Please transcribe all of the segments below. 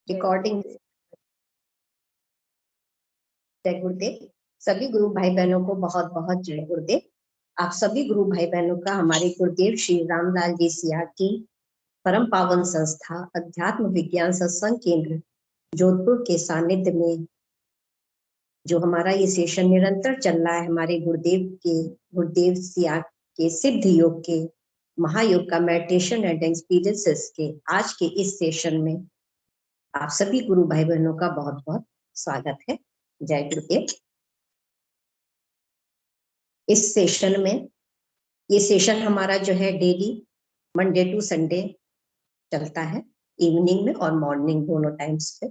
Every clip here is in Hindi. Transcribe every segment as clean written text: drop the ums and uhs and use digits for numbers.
रिकॉर्डिंग। जय गुरुदेव। सभी गुरु भाई बहनों को बहुत बहुत जय गुरुदेव। आप सभी गुरु भाई बहनों का हमारे गुरुदेव श्री रामलाल जी सिया की परम पावन संस्था अध्यात्म विज्ञान सत्संग केंद्र जोधपुर के सानिध्य में जो हमारा ये सेशन निरंतर चल रहा है, हमारे गुरुदेव सिया के सिद्ध योग के महायोग का मेडिटेशन एंड एक्सपीरियंसेस के आज के इस सेशन में आप सभी गुरु भाई बहनों का बहुत बहुत स्वागत है। जय गुरुदेव। इस सेशन में ये सेशन हमारा जो है डेली मंडे टू संडे चलता है, इवनिंग में और मॉर्निंग दोनों टाइम्स पे।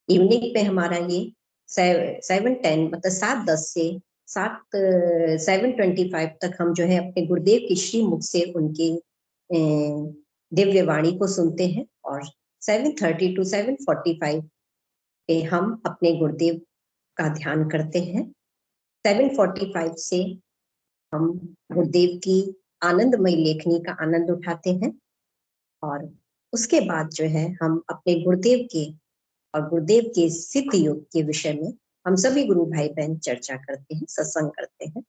इवनिंग पे हमारा ये 7:10 मतलब 7:10 से 7:25 तक हम जो है अपने गुरुदेव की श्री मुख से उनकी दिव्य वाणी को सुनते हैं और 7:30 to 7:45 पे हम अपने गुरुदेव का ध्यान करते हैं। 7:45 से हम गुरुदेव की आनंदमयी लेखनी का आनंद उठाते हैं और उसके बाद जो है हम अपने गुरुदेव के और गुरुदेव के सिद्ध योग के विषय में हम सभी गुरु भाई बहन चर्चा करते हैं, सत्संग करते हैं।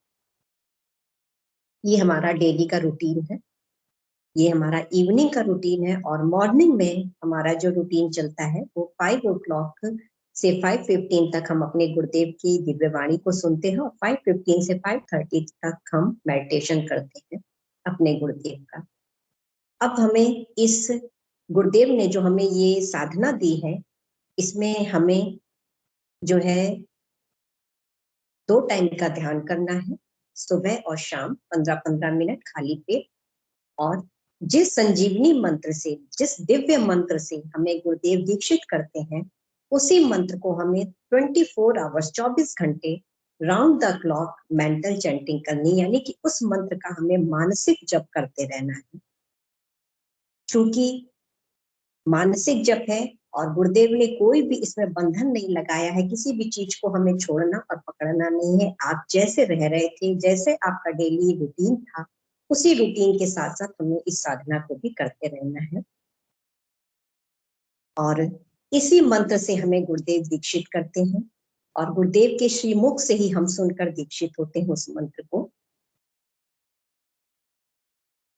ये हमारा डेली का रूटीन है, ये हमारा इवनिंग का रूटीन है और मॉर्निंग में हमारा जो रूटीन चलता है वो 5 o'clock से 5:15 तक हम अपने गुरुदेव की दिव्य वाणी को सुनते हैं और 5:15 से 5:30 तक हम मेडिटेशन करते हैं अपने गुरुदेव का। अब हमें इस गुरुदेव ने जो हमें ये साधना दी है, इसमें हमें जो है 2 टाइम का ध्यान करना है, सुबह और शाम 15-15 मिनट खाली पेट। और जिस संजीवनी मंत्र से, जिस दिव्य मंत्र से हमें गुरुदेव दीक्षित करते हैं, उसी मंत्र को हमें 24 आवर्स 24 घंटे round the clock mental chanting करनी, यानी कि उस मंत्र का हमें मानसिक जप करते रहना है। क्योंकि मानसिक जप है और गुरुदेव ने कोई भी इसमें बंधन नहीं लगाया है, किसी भी चीज को हमें छोड़ना और पकड़ना नहीं है। आप जैसे रह रहे थे, जैसे आपका डेली रूटीन था, उसी रूटीन के साथ साथ हमें इस साधना को भी करते रहना है। और इसी मंत्र से हमें गुरुदेव दीक्षित करते हैं और गुरुदेव के श्रीमुख से ही हम सुनकर दीक्षित होते हैं उस मंत्र को।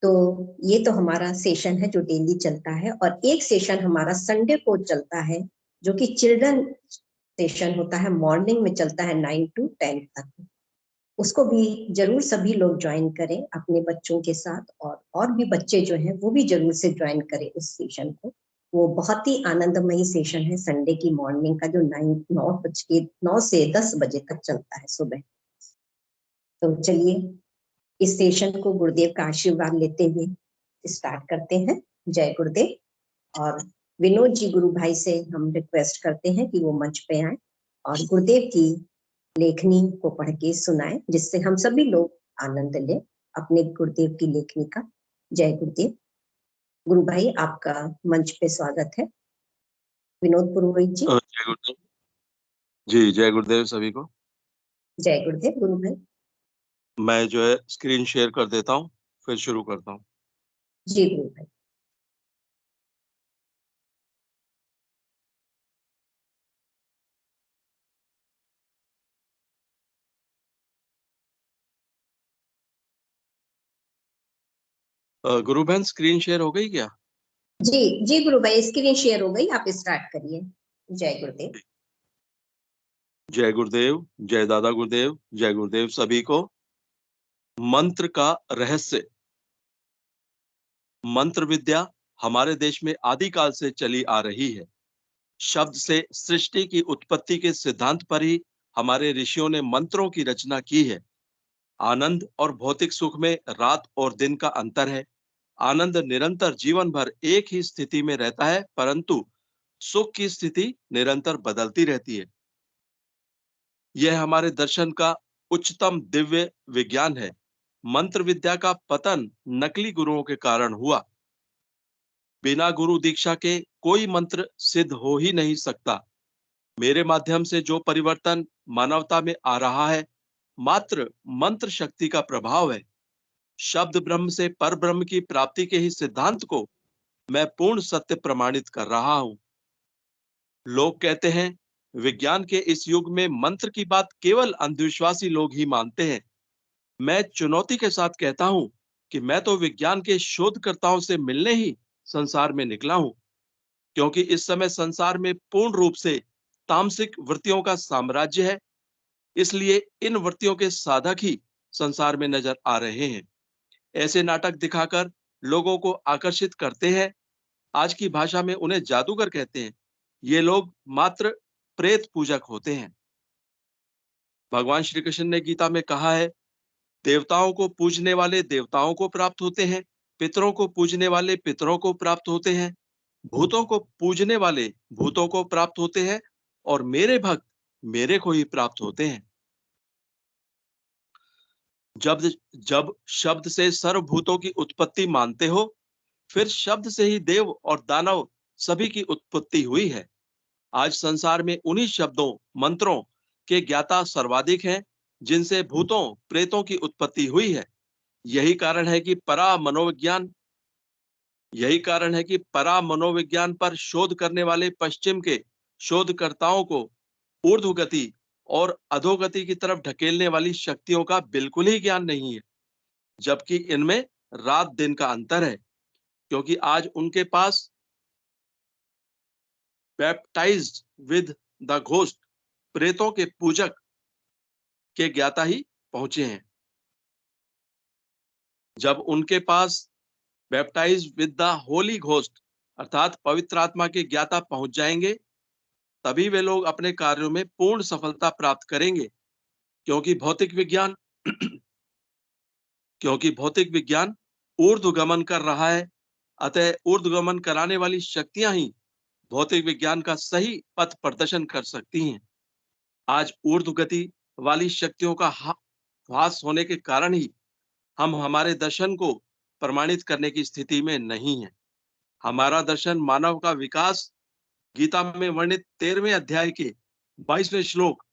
तो ये तो हमारा सेशन है जो डेली चलता है और एक सेशन हमारा संडे को चलता है जो कि चिल्ड्रन सेशन होता है, मॉर्निंग में चलता है 9 to 10 तक। उसको भी जरूर सभी लोग ज्वाइन करें अपने बच्चों के साथ और भी बच्चे जो हैं वो भी जरूर से ज्वाइन करें उस सेशन को। वो बहुत ही आनंदमयी सेशन है संडे की मॉर्निंग का, जो 9 से 10 बजे तक चलता है सुबह। तो चलिए इस सेशन को गुरुदेव का आशीर्वाद लेते हुए स्टार्ट करते हैं। जय गुरुदेव। और विनोद जी गुरु भाई से हम रिक्वेस्ट करते हैं कि वो मंच पे आए और गुरुदेव की लेखनी को पढ़ के सुनाए, जिससे हम सभी लोग आनंद लें अपने गुरुदेव की लेखनी का। जय गुरुदेव। गुरु भाई आपका मंच पे स्वागत है। विनोद पुरोहित जी। जय गुरुदेव जी। जय गुरुदेव सभी को। जय गुरुदेव। गुरु भाई मैं जो है स्क्रीन शेयर कर देता हूँ, फिर शुरू करता हूँ। जी गुरु भाई। गुरु बहन स्क्रीन शेयर हो गई क्या? जी जी गुरु भाई, स्क्रीन शेयर हो गई, आप स्टार्ट करिए। जय गुरुदेव। जय गुरुदेव, जय दादा गुरुदेव, जय गुरुदेव सभी को। मंत्र का रहस्य। मंत्र विद्या हमारे देश में आदिकाल से चली आ रही है। शब्द से सृष्टि की उत्पत्ति के सिद्धांत पर ही हमारे ऋषियों ने मंत्रों की रचना की है। आनंद और भौतिक सुख में रात और दिन का अंतर है। आनंद निरंतर जीवन भर एक ही स्थिति में रहता है, परंतु सुख की स्थिति निरंतर बदलती रहती है। यह हमारे दर्शन का उच्चतम दिव्य विज्ञान है। मंत्र विद्या का पतन नकली गुरुओं के कारण हुआ। बिना गुरु दीक्षा के कोई मंत्र सिद्ध हो ही नहीं सकता। मेरे माध्यम से जो परिवर्तन मानवता में आ रहा है, मात्र मंत्र शक्ति का प्रभाव है। शब्द ब्रह्म से पर ब्रह्म की प्राप्ति के ही सिद्धांत को मैं पूर्ण सत्य प्रमाणित कर रहा हूं। लोग कहते हैं विज्ञान के इस युग में मंत्र की बात केवल अंधविश्वासी लोग ही मानते हैं। मैं चुनौती के साथ कहता हूं कि मैं तो विज्ञान के शोधकर्ताओं से मिलने ही संसार में निकला हूं, क्योंकि इस समय संसार में पूर्ण रूप से तामसिक वृत्तियों का साम्राज्य है। इसलिए इन वृत्तियों के साधक ही संसार में नजर आ रहे हैं। ऐसे नाटक दिखाकर लोगों को आकर्षित करते हैं। आज की भाषा में उन्हें जादूगर कहते हैं। ये लोग मात्र प्रेत पूजक होते हैं। भगवान श्री कृष्ण ने गीता में कहा है, देवताओं को पूजने वाले देवताओं को प्राप्त होते हैं, पितरों को पूजने वाले पितरों को प्राप्त होते हैं, भूतों को पूजने वाले भूतों को प्राप्त होते हैं, और मेरे भक्त मेरे को ही प्राप्त होते हैं। जब जब शब्द से सर्वभूतों की उत्पत्ति मानते हो, फिर शब्द से ही देव और दानव सभी की उत्पत्ति हुई है। आज संसार में उन्हीं शब्दों मंत्रों के ज्ञाता सर्वाधिक हैं, जिनसे भूतों प्रेतों की उत्पत्ति हुई है। यही कारण है कि परा मनोविज्ञान पर शोध करने वाले पश्चिम के शोधकर्ताओं को ऊर्ध्व गति और अधोगति की तरफ ढकेलने वाली शक्तियों का बिल्कुल ही ज्ञान नहीं है, जबकि इनमें रात दिन का अंतर है, क्योंकि आज उनके पास बैप्टाइज्ड विद द घोस्ट प्रेतों के पूजक के ज्ञाता ही पहुंचे हैं। जब उनके पास baptize with the holy ghost अर्थात पवित्र आत्मा के ज्ञाता पहुंच जाएंगे, तभी वे लोग अपने कार्यों में पूर्ण सफलता प्राप्त करेंगे, क्योंकि भौतिक विज्ञान ऊर्ध्वगमन कर रहा है। अतः ऊर्ध्वगमन कराने वाली शक्तियां ही भौतिक विज्ञान का सही पथ प्रदर्शन कर सकती हैं। आज ऊर्ध्व गति वाली शक्तियों का ह्रास होने के कारण ही हम हमारे दर्शन को प्रमाणित करने की स्थिति में नहीं है। हमारा दर्शन मानव का विकास गीता में वर्णित 13वें अध्याय के 22वें श्लोक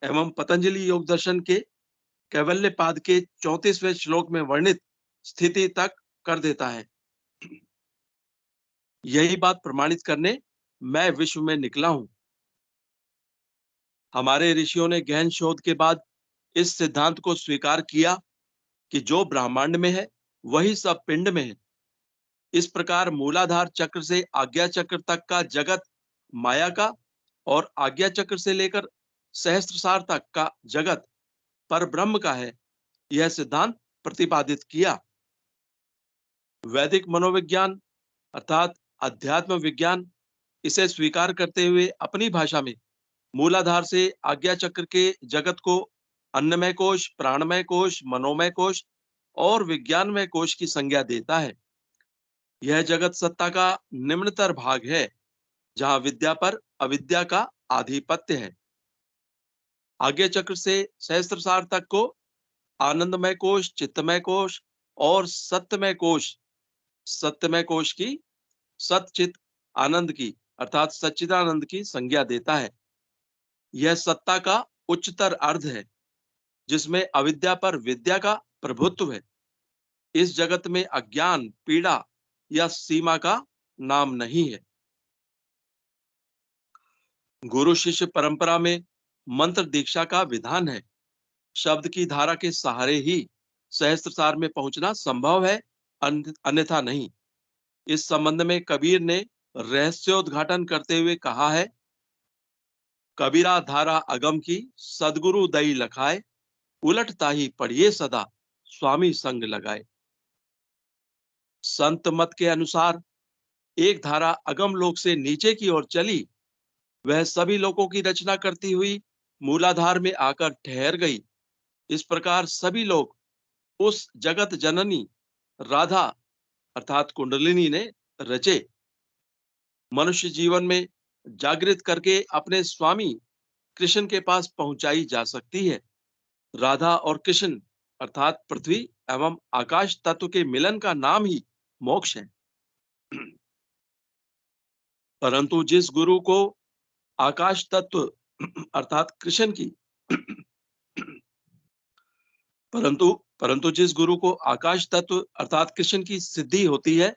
एवं पतंजलि योग दर्शन के कैवल्य पाद के 34वें श्लोक में वर्णित स्थिति तक कर देता है। यही बात प्रमाणित करने मैं विश्व में निकला हूं। हमारे ऋषियों ने गहन शोध के बाद इस सिद्धांत को स्वीकार किया कि जो ब्रह्मांड में है वही सब पिंड में है। इस प्रकार मूलाधार चक्र से आज्ञा चक्र तक का जगत माया का, और आज्ञा चक्र से लेकर सहस्त्रसार तक का जगत पर ब्रह्म का है, यह सिद्धांत प्रतिपादित किया। वैदिक मनोविज्ञान अर्थात अध्यात्म विज्ञान इसे स्वीकार करते हुए अपनी भाषा में मूलाधार से आज्ञा चक्र के जगत को अन्नमय कोश, प्राणमय कोश, मनोमय कोश और विज्ञानमय कोश की संज्ञा देता है। यह जगत सत्ता का निम्नतर भाग है, जहां विद्या पर अविद्या का आधिपत्य है। आज्ञा चक्र से सहस्त्रसार तक को आनंदमय कोश, चित्तमय कोश और सत्यमय कोश की सतचित आनंद की अर्थात सच्चिदानंद की संज्ञा देता है। यह सत्ता का उच्चतर अर्ध है, जिसमें अविद्या पर विद्या का प्रभुत्व है। इस जगत में अज्ञान, पीड़ा या सीमा का नाम नहीं है। गुरु शिष्य परंपरा में मंत्र दीक्षा का विधान है। शब्द की धारा के सहारे ही सहस्त्रसार में पहुंचना संभव है, अन्यथा नहीं। इस संबंध में कबीर ने रहस्योद्घाटन करते हुए कहा है, कबीरा धारा अगम की सदगुरु दई लखाए, उलट ताही पढ़िए सदा स्वामी संग लगाए। संत मत के अनुसार एक धारा अगम लोक से नीचे की ओर चली, वह सभी लोगों की रचना करती हुई मूलाधार में आकर ठहर गई। इस प्रकार सभी लोग उस जगत जननी राधा अर्थात कुंडलिनी ने रचे। मनुष्य जीवन में जागृत करके अपने स्वामी कृष्ण के पास पहुंचाई जा सकती है। राधा और कृष्ण अर्थात पृथ्वी एवं आकाश तत्व के मिलन का नाम ही मोक्ष है। परंतु जिस गुरु को आकाश तत्व अर्थात कृष्ण की परंतु जिस गुरु को आकाश तत्व अर्थात कृष्ण की सिद्धि होती है,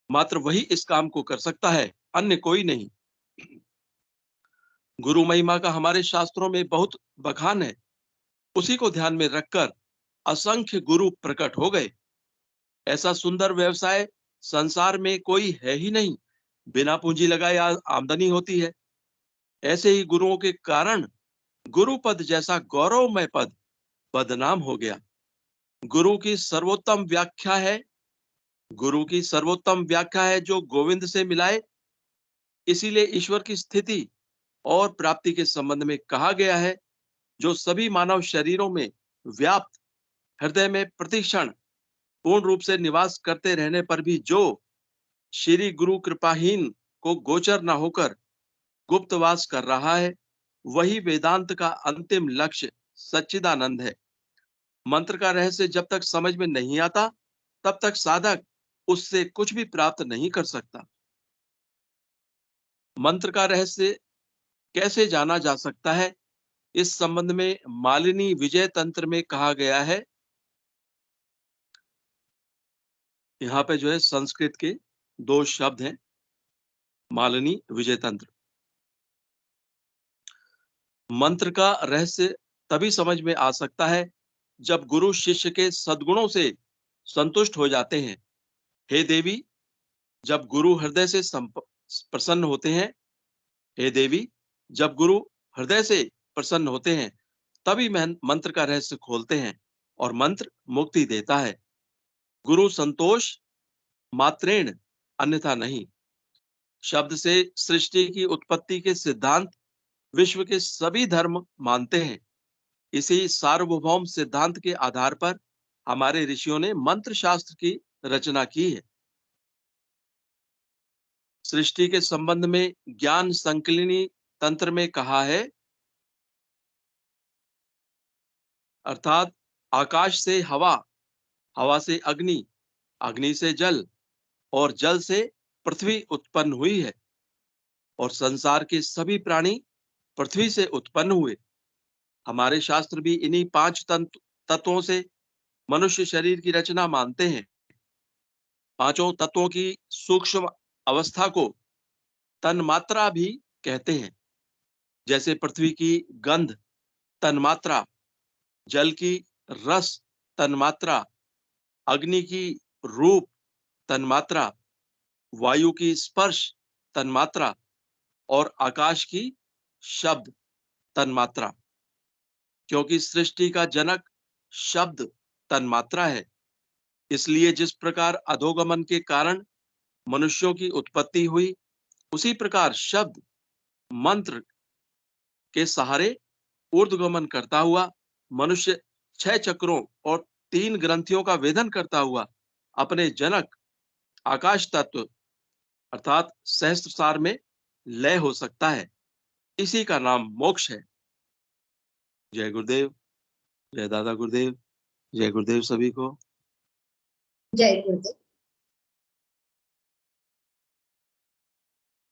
मात्र वही इस काम को कर सकता है, अन्य कोई नहीं। गुरु महिमा का हमारे शास्त्रों में बहुत बखान है। उसी को ध्यान में रखकर असंख्य गुरु प्रकट हो गए। ऐसा सुंदर व्यवसाय संसार में कोई है ही नहीं। बिना पूंजी लगाए आमदनी होती है। ऐसे ही गुरुओं के कारण गुरु पद जैसा गौरवमय पद बदनाम हो गया। गुरु की सर्वोत्तम व्याख्या है गुरु की सर्वोत्तम व्याख्या है जो गोविंद से मिलाए। इसीलिए ईश्वर की स्थिति और प्राप्ति के संबंध में कहा गया है, जो सभी मानव शरीरों में व्याप्त, हृदय में प्रतिक्षण पूर्ण रूप से निवास करते रहने पर भी जो श्री गुरु कृपाहीन को गोचर न होकर गुप्तवास कर रहा है, वही वेदांत का अंतिम लक्ष्य सच्चिदानंद है। मंत्र का रहस्य जब तक समझ में नहीं आता, तब तक साधक उससे कुछ भी प्राप्त नहीं कर सकता। मंत्र का रहस्य कैसे जाना जा सकता है, इस संबंध में मालिनी विजय तंत्र में कहा गया है। यहाँ पे जो है संस्कृत के 2 शब्द हैं, मालिनी विजय तंत्र। मंत्र का रहस्य तभी समझ में आ सकता है जब गुरु शिष्य के सद्गुणों से संतुष्ट हो जाते हैं। हे देवी, जब गुरु हृदय से प्रसन्न होते हैं हे देवी, जब गुरु हृदय से प्रसन्न होते हैं, तभी मंत्र का रहस्य खोलते हैं और मंत्र मुक्ति देता है। गुरु संतोष मात्रेण, अन्यथा नहीं। शब्द से सृष्टि की उत्पत्ति के सिद्धांत विश्व के सभी धर्म मानते हैं। इसी सार्वभौम सिद्धांत के आधार पर हमारे ऋषियों ने मंत्र शास्त्र की रचना की है। सृष्टि के संबंध में ज्ञान संकलिनी तंत्र में कहा है, अर्थात आकाश से हवा, हवा से अग्नि, अग्नि से जल और जल से पृथ्वी उत्पन्न हुई है और संसार के सभी प्राणी पृथ्वी से उत्पन्न हुए। हमारे शास्त्र भी इन्हीं 5 तत्वों से मनुष्य शरीर की रचना मानते हैं। पांचों तत्वों की सूक्ष्म अवस्था को तन्मात्रा भी कहते हैं। जैसे पृथ्वी की गंध तन्मात्रा, जल की रस तन्मात्रा, अग्नि की रूप तन्मात्रा, वायु की स्पर्श तन्मात्रा और आकाश की शब्द तन्मात्रा। क्योंकि सृष्टि का जनक शब्द तन्मात्रा है, इसलिए जिस प्रकार अधोगमन के कारण मनुष्यों की उत्पत्ति हुई, उसी प्रकार शब्द मंत्र के सहारे ऊर्ध्वगमन करता हुआ मनुष्य 6 चक्रों और 3 ग्रंथियों का वेधन करता हुआ अपने जनक आकाश तत्व अर्थात सहस्त्रसार में लय हो सकता है। इसी का नाम मोक्ष है। जय गुरुदेव, जय दादा गुरुदेव, जय गुरुदेव सभी को। जय गुरुदेव।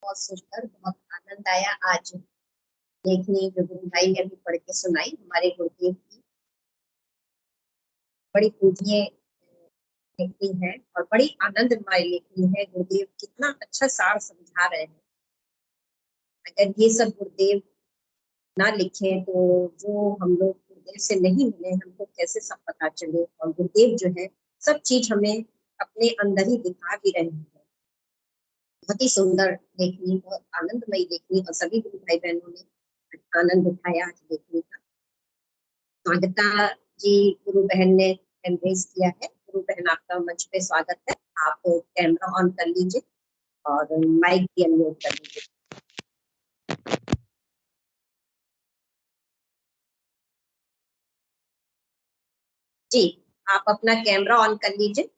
बहुत सुंदर, बहुत आनंद आया। आज लेखनी जो गुरु भाई ने अभी पढ़ के सुनाई हमारे गुरुदेव की, बड़ी पूजनीय लेखनी है और बड़ी आनंदमय लेखनी है। गुरुदेव कितना अच्छा सार समझा रहे हैं। अगर ये सब गुरुदेव ना लिखे तो जो हम लोग गुरुदेव से नहीं मिले, हमको कैसे सब पता चले। और गुरुदेव जो है सब चीज हमें अपने अंदर ही दिखा भी रहे हैं। बहुत ही सुंदर लेखनी, बहुत आनंदमयी लेखनी और सभी गुरु भाई बहनों ने आनंद उठाया आज लेखनी का। स्वागता जी गुरु बहन ने एम्ब्रेस किया है। गुरु बहन आपका मंच पे स्वागत है। आप कैमरा ऑन कर लीजिए और माइक भी अनम्यूट कर लीजिए। जी, आप अपना कैमरा ऑन कर लीजिए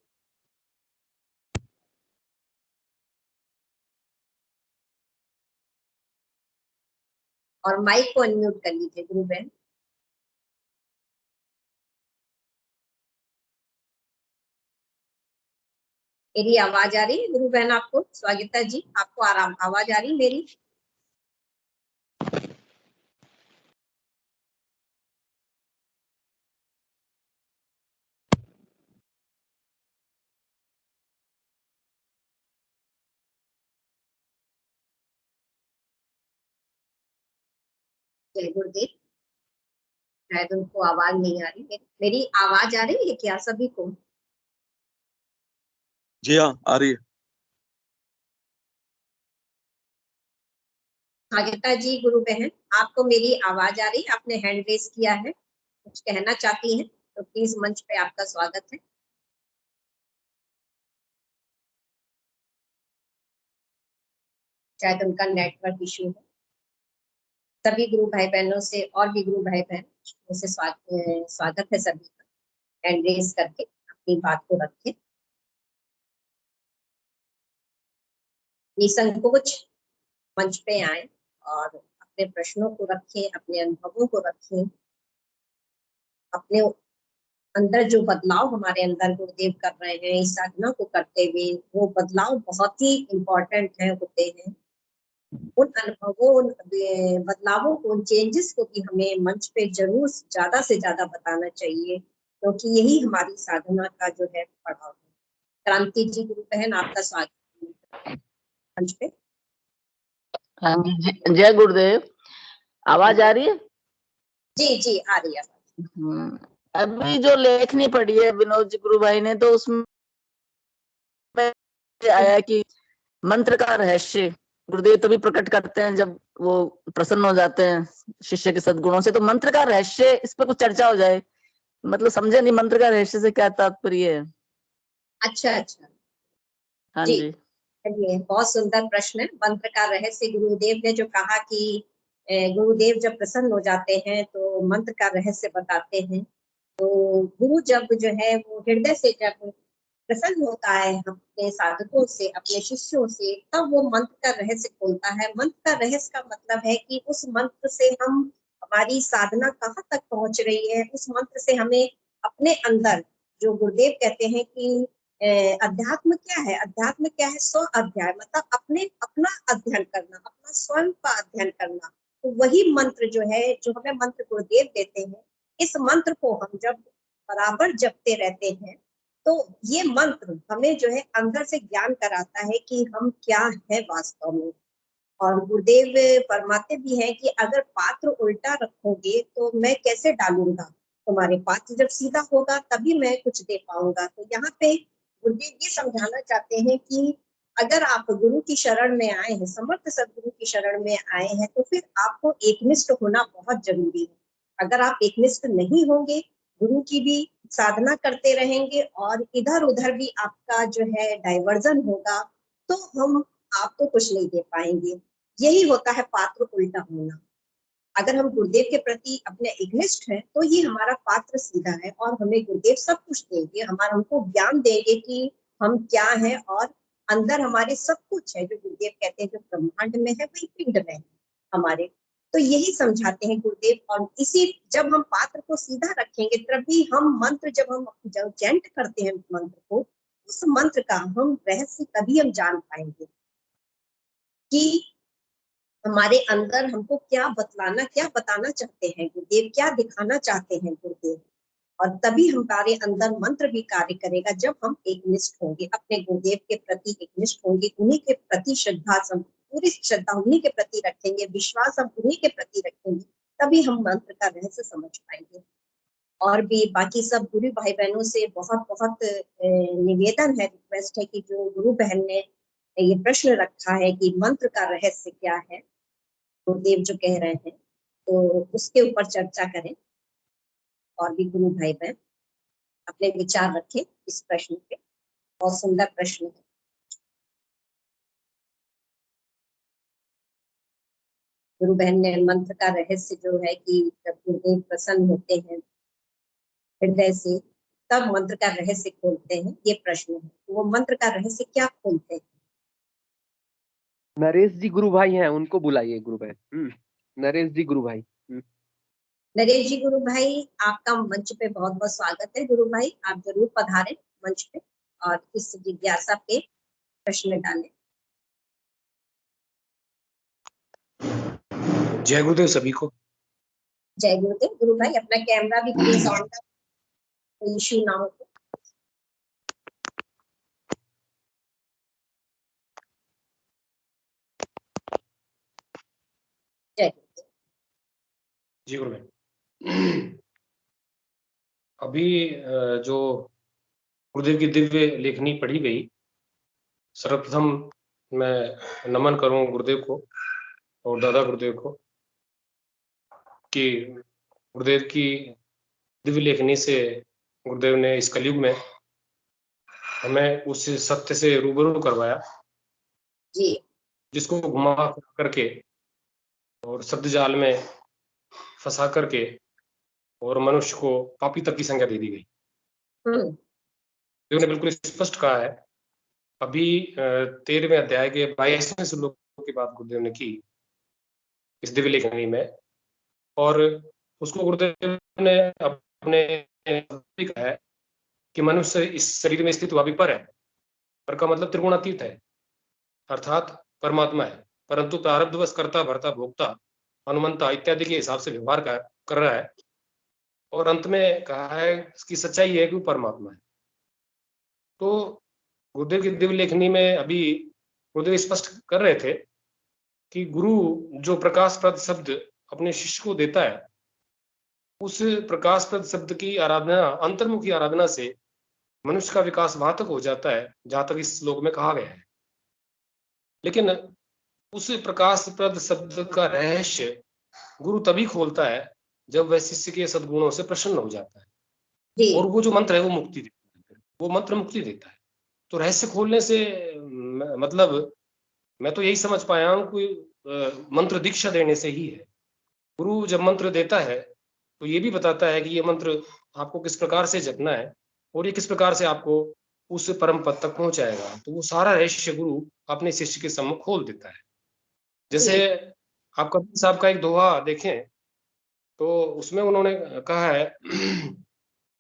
और माइक को अनम्यूट कर लीजिए गुरु बहन। मेरी आवाज आ रही है गुरु बहन आपको? स्वागता जी, आपको आराम आवाज आ रही मेरी? जय गुरुदेव। शायद उनको आवाज नहीं आ रही है। मेरी आवाज आ रही है क्या सभी को? जी हाँ, आ रही है। भाग्यता जी, गुरु बहन, आपको मेरी आवाज आ रही है? आपने हैंड रेस किया है, कुछ कहना चाहती हैं तो प्लीज मंच पे आपका स्वागत है। शायद उनका नेटवर्क इश्यू है। सभी गुरु भाई बहनों से और भी गुरु भाई बहन से स्वागत है सभी का। हैंड रेस करके अपनी बात को रखें, निसंकोच मंच पे आए और अपने प्रश्नों को रखें, अपने अनुभवों को रखें, अपने अंदर जो बदलाव हमारे अंदर गुरुदेव कर रहे हैं इस साधना को करते हुए, वो बदलाव बहुत ही इम्पोर्टेंट है, होते हैं। उन अनुभवों, उन बदलावों को, उन चेंजेस को भी हमें मंच पे जरूर ज्यादा से ज्यादा बताना चाहिए, क्योंकि यही हमारी साधना का जो है पड़ाव है। क्रांति जी, गुरु बहन, आपका स्वागत है मंच पे। हाँ जी, जय गुरुदेव। आवाज आ रही है? जी जी, आ रही है। अभी जो लेखनी पढ़ी है विनोद जी गुरु भाई ने, तो उसमें आया कि मंत्र का रहस्य गुरुदेव तभी प्रकट करते हैं जब वो प्रसन्न हो जाते हैं शिष्य के सद्गुणों से। तो मंत्र का रहस्य, इस पर कुछ चर्चा हो जाए। मतलब समझे नहीं मंत्र का रहस्य से क्या तात्पर्य है। अच्छा अच्छा, हाँ जी, जी। चलिए, बहुत सुंदर प्रश्न है। मंत्र का रहस्य, गुरुदेव ने जो कहा कि गुरुदेव जब प्रसन्न हो जाते हैं तो मंत्र का रहस्य बताते हैं। तो गुरु जब जो है वो हृदय से जब प्रसन्न होता है अपने साधकों से, अपने शिष्यों से, तब वो मंत्र का रहस्य खोलता है। मंत्र का रहस्य का मतलब है कि उस मंत्र से हम, हमारी साधना कहाँ तक पहुंच रही है, उस मंत्र से हमें अपने अंदर, जो गुरुदेव कहते हैं कि अध्यात्म क्या है, अध्यात्म क्या है, स्व अध्ययन, मतलब अपने अपना अध्ययन करना, अपना स्वयं का अध्ययन करना। तो वही मंत्र जो है, जो हमें मंत्र गुरुदेव देते हैं, इस मंत्र को हम जब बराबर जपते रहते हैं तो ये मंत्र हमें जो है अंदर से ज्ञान कराता है कि हम क्या है वास्तव में। और गुरुदेव फरमाते भी हैं कि अगर पात्र उल्टा रखोगे तो मैं कैसे डालूंगा, तुम्हारे पात्र जब सीधा होगा तभी मैं कुछ दे पाऊंगा। तो यहाँ पे गुरुदेव ये समझाना चाहते हैं कि अगर आप गुरु की शरण में आए हैं, समर्थ सदगुरु की शरण में आए हैं, तो फिर आपको एकनिष्ठ होना बहुत जरूरी है। अगर आप एकनिष्ठ नहीं होंगे, गुरु की भी साधना करते रहेंगे और इधर उधर भी आपका जो है डाइवर्जन होगा, तो हम आपको कुछ नहीं दे पाएंगे। यही होता है पात्र उल्टा होना। अगर हम गुरुदेव के प्रति अपने एकनिष्ठ हैं तो ये हमारा पात्र सीधा है और हमें गुरुदेव सब कुछ देंगे, हमारा हमको ज्ञान देंगे कि हम क्या हैं, और अंदर हमारे सब कुछ है। जो गुरुदेव कहते हैं जो ब्रह्मांड में है वही पिंड में है हमारे। तो यही समझाते हैं गुरुदेव। और इसी, जब हम पात्र को सीधा रखेंगे तभी हम मंत्र, जब हम जब चैंट करते हैं मंत्र को, उस मंत्र का हम रहस्य तभी हम जान पाएंगे कि हमारे अंदर हमको क्या बतलाना, क्या बताना चाहते हैं गुरुदेव, क्या दिखाना चाहते हैं गुरुदेव। और तभी हमारे अंदर मंत्र भी कार्य करेगा जब हम एकनिष्ठ होंगे, अपने गुरुदेव के प्रति एकनिष्ठ होंगे, उन्हीं के प्रति श्रद्धा, पूरी श्रद्धा उन्हीं के प्रति रखेंगे, विश्वास हम उन्हीं के प्रति रखेंगे, तभी हम मंत्र का रहस्य समझ पाएंगे। और भी बाकी सब गुरु भाई बहनों से बहुत बहुत निवेदन है, रिक्वेस्ट है कि जो गुरु बहन ने ये प्रश्न रखा है कि मंत्र का रहस्य क्या है, गुरुदेव जो कह रहे हैं, तो उसके ऊपर चर्चा करें। और भी गुरु भाई बहन अपने विचार रखें इस प्रश्न पे। बहुत सुंदर प्रश्न है। गुरु बहन ने मंत्र का रहस्य जो है कि जब गुरुदेव प्रसन्न होते हैं हृदय से, तब मंत्र का रहस्य खोलते हैं, ये प्रश्न है। तो वो मंत्र का रहस्य क्या खोलते हैं? नरेश जी गुरु भाई हैं, उनको बुलाइए गुरु भाई। नरेश जी गुरु भाई। नरेश जी गुरु भाई, आपका मंच पे बहुत बहुत स्वागत है। गुरु भाई, आप जरूर पधारें मंच पे और इस जिज्ञासा पे प्रश्न डालें। जय गुरुदेव सभी को। जय गुरुदेव। गुरु भाई अपना कैमरा भी प्लीज ऑन कर, कोई इश्यू ना हो तो। जय गुरुदेव। जी गुरुदेव। अभी जो गुरुदेव की दिव्य लेखनी पढ़ी गई, सर्वप्रथम मैं नमन करूं गुरुदेव को और दादा गुरुदेव को कि गुरुदेव की दिव्य लेखनी से गुरुदेव ने इस कलयुग में हमें उस सत्य से रूबरू करवाया जी जिसको घुमा करके और शब्द जाल में फंसा करके और मनुष्य को पापी तक की संज्ञा दे दी गई। गुरुदेव ने बिल्कुल स्पष्ट कहा है। अभी 13वें अध्याय के 22वें श्लोक की बात गुरुदेव ने की इस दिव्य लेखनी में, और उसको गुरुदेव ने अपने कहा है कि मनुष्य इस शरीर में स्थित हुआ भी पर है। पर का मतलब त्रिगुणातीत है, अर्थात परमात्मा है, परंतु प्रारब्धवश कर्ता भर्ता भोक्ता हनुमंता इत्यादि के हिसाब से व्यवहार कर रहा है। और अंत में कहा है इसकी सच्चाई है कि वो परमात्मा है। तो गुरुदेव की दिव्य लेखनी में अभी गुरुदेव स्पष्ट कर रहे थे कि गुरु जो प्रकाशप्रद शब्द अपने शिष्य को देता है, उस प्रकाशप्रद शब्द की आराधना, अंतर्मुखी आराधना से मनुष्य का विकास वहां तक हो जाता है जहां तक इस श्लोक में कहा गया है। लेकिन उस प्रकाशप्रद शब्द का रहस्य गुरु तभी खोलता है जब वह शिष्य के सद्गुणों से प्रसन्न हो जाता है, और वो जो मंत्र है वो मुक्ति देता है, वो मंत्र मुक्ति देता है। तो रहस्य खोलने से मतलब मैं तो यही समझ पाया हूं कि मंत्र दीक्षा देने से ही है। गुरु जब मंत्र देता है तो ये भी बताता है कि ये मंत्र आपको किस प्रकार से जपना है और ये किस प्रकार से आपको उस परम पद तक पहुंचाएगा। तो वो सारा रहस्य गुरु अपने शिष्य के सम्मुख खोल देता है। जैसे आप कबीर साहब का एक दोहा देखें तो उसमें उन्होंने कहा है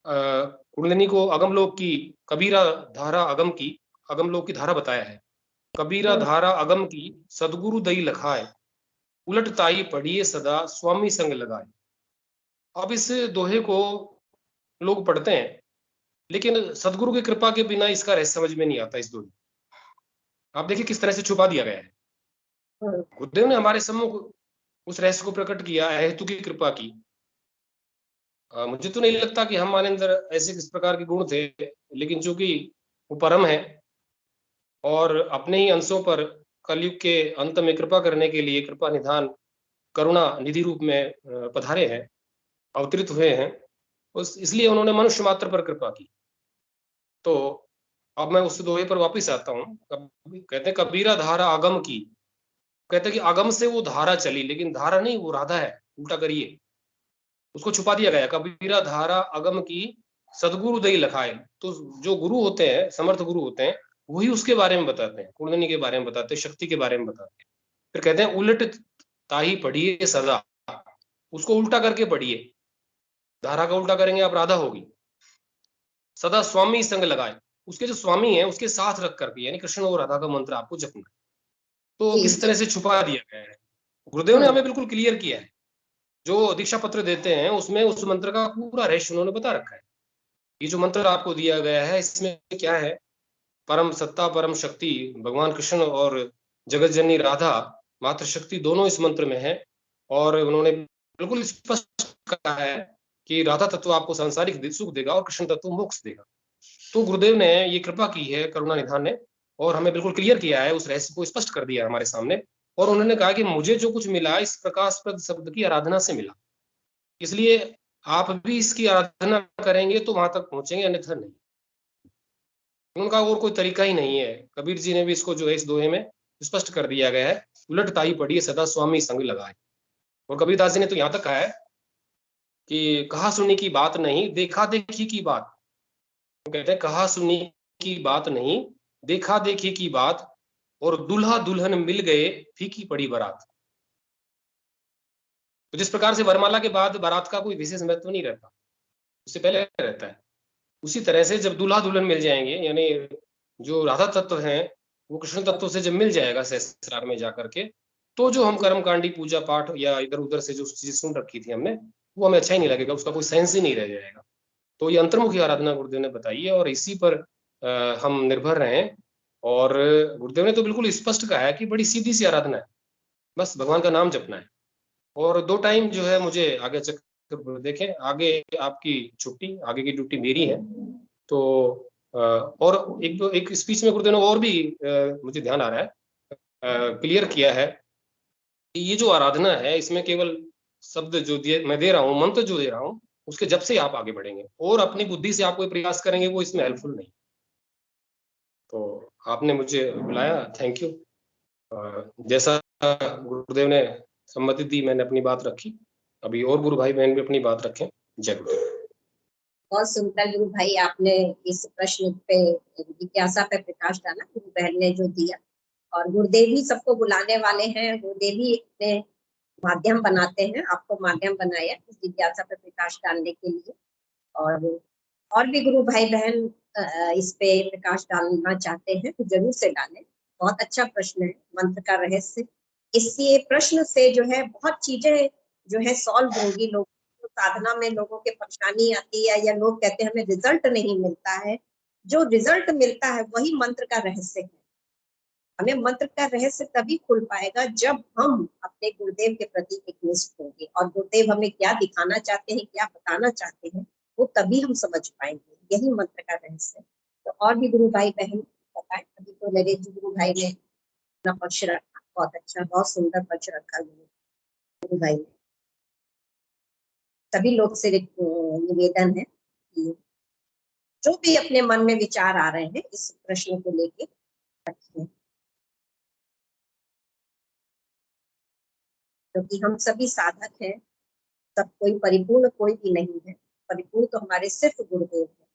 कुंडलिनी को अगमलोक की कबीरा धारा अगमलोक की धारा बताया है। कबीरा धारा अगम की सदगुरु दई लखाए, उलट ताई पढ़िए सदा स्वामी संग लगाए। अब इस दोहे को लोग पढ़ते हैं लेकिन सदगुरु की कृपा के बिना इसका रहस्य समझ में नहीं आता। इस दोहे आप देखिए किस तरह से छुपा दिया गया है। गुरुदेव ने हमारे सम्मुख उस रहस्य को प्रकट किया है हेतु की कृपा की। मुझे तो नहीं लगता कि हमारे अंदर ऐसे किस प्रकार के गुण थे, लेकिन चूंकि वो परम है और अपने ही अंशों पर कलयुग के अंत में कृपा करने के लिए कृपा निधान करुणा निधि रूप में पधारे हैं, अवतरित हुए हैं, इसलिए उन्होंने मनुष्य मात्र पर कृपा की। तो अब मैं उस दोहे पर वापिस आता हूँ। कहते हैं कबीरा धारा आगम की, कहते हैं कि आगम से वो धारा चली, लेकिन धारा नहीं, वो राधा है। उल्टा करिए, उसको छुपा दिया गया। कबीरा धारा अगम की सदगुरु दई लखाए। तो जो गुरु होते हैं, समर्थ गुरु होते हैं, वही उसके बारे में बताते हैं, कुंडलिनी के बारे में बताते हैं, शक्ति के बारे में बताते हैं। फिर कहते हैं उलट ताही पढ़िए सदा, उसको उल्टा करके पढ़िए। धारा का उल्टा करेंगे आप राधा होगी। सदा स्वामी संग लगाए, उसके जो स्वामी है उसके साथ रख करके, यानी कृष्ण और राधा का मंत्र आपको जपना। तो किस तरह से छुपा दिया गया है, गुरुदेव ने हमें बिल्कुल क्लियर किया है। जो दीक्षा पत्र देते हैं उसमें उस मंत्र का पूरा रहस्य उन्होंने बता रखा है। ये जो मंत्र आपको दिया गया है इसमें क्या है, परम सत्ता परम शक्ति भगवान कृष्ण और जगत जननी राधा मात्र शक्ति दोनों इस मंत्र में है। और उन्होंने बिल्कुल स्पष्ट कहा है कि राधा तत्व आपको सांसारिक सुख देगा और कृष्ण तत्व मोक्ष देगा। तो गुरुदेव ने ये कृपा की है करुणा निधान ने, और हमें बिल्कुल क्लियर किया है, उस रहस्य को स्पष्ट कर दिया हमारे सामने। और उन्होंने कहा कि मुझे जो कुछ मिला इस प्रकाशप्रद शब्द की आराधना से मिला, इसलिए आप भी इसकी आराधना करेंगे तो वहां तक पहुंचेंगे, अन्यथा नहीं। उनका और कोई तरीका ही नहीं है। कबीर जी ने भी इसको जो है इस दोहे में स्पष्ट कर दिया गया है, उलट ताई पढ़िए सदा स्वामी संग लगाए। और कबीरदास जी ने तो यहां तक कहा है कि कहा सुनी की बात नहीं, देखा देखी की बात। तो कहते हैं कहा सुनी की बात नहीं, देखा देखी की बात, और दुल्हा दुल्हन मिल गए फीकी पड़ी बारात। तो जिस प्रकार से वरमाला के बाद बारात का कोई विशेष महत्व नहीं रहता, उससे पहले रहता है, उसी तरह से जब दूल्हा दुल्हन मिल जाएंगे, यानी जो राधा तत्व है वो कृष्ण तत्व से जब मिल जाएगा सहस्रार में जाकर के, तो जो हम कर्मकांडी पूजा पाठ या इधर उधर से जो चीजें सुन रखी थी हमने, वो हमें अच्छा ही नहीं लगेगा, उसका कोई सेंस ही नहीं रह जाएगा। तो ये अंतर्मुखी आराधना गुरुदेव ने बताई है और इसी पर हम निर्भर रहें। और गुरुदेव ने तो बिल्कुल स्पष्ट कहा है कि बड़ी सीधी सी आराधना है, बस भगवान का नाम जपना है और 2 टाइम जो है मुझे आगे चक्कर देखें, आगे आपकी छुट्टी, आगे की ड्यूटी मेरी है। तो और एक स्पीच में गुरुदेव ने और भी मुझे ध्यान आ रहा है, क्लियर किया है कि ये जो आराधना है इसमें केवल शब्द जो मैं दे रहा हूँ, मंत्र जो दे रहा हूँ, उसके जब से आप आगे बढ़ेंगे और अपनी बुद्धि से आप कोई प्रयास करेंगे वो इसमें हेल्पफुल नहीं। तो आपने मुझे बुलाया, थैंक यू। जैसा गुरुदेव ने सम्मति दी मैंने अपनी बात रखी। अभी और गुरु भाई बहन भी अपनी बात रखें। जय गुरुदेव। बहुत सुंदर गुरु भाई, आपने इस प्रश्न पे, जिज्ञासा पे प्रकाश डाला, गुरु बहन ने जो दिया। और गुरुदेव ही सबको बुलाने वाले हैं, गुरुदेव ही अपने माध्यम बनाते हैं, आपको माध्यम बनाया इस जिज्ञासा पे प्रकाश डालने के लिए। और भी गुरु भाई बहन इस पे प्रकाश डालना चाहते हैं तो जरूर से डालें। बहुत अच्छा प्रश्न है, मंत्र का रहस्य। इसी प्रश्न से जो है बहुत चीजें जो है सॉल्व होगी। लोग साधना में लोगों के परेशानी आती है या लोग कहते हैं हमें रिजल्ट नहीं मिलता है, जो रिजल्ट मिलता है वही मंत्र का रहस्य है। हमें मंत्र का रहस्य तभी खुल पाएगा जब हम अपने गुरुदेव के प्रति एकनिष्ठ होंगे, और गुरुदेव हमें क्या दिखाना चाहते हैं, क्या बताना चाहते हैं, वो तभी हम समझ पाएंगे। यही मंत्र का रहस्य है। तो और भी गुरु भाई बहन बताए। अभी तो नरेश जी गुरु भाई ने अपना पक्ष रखा, बहुत अच्छा, बहुत सुंदर पक्ष रखा गुरु भाई ने। सभी लोग से निवेदन है कि जो भी अपने मन में विचार आ रहे हैं इस प्रश्न को लेके रखिए, क्योंकि हम सभी साधक हैं। सब कोई परिपूर्ण कोई भी नहीं है, परिपूर्ण तो हमारे सिर्फ गुरुदेव है।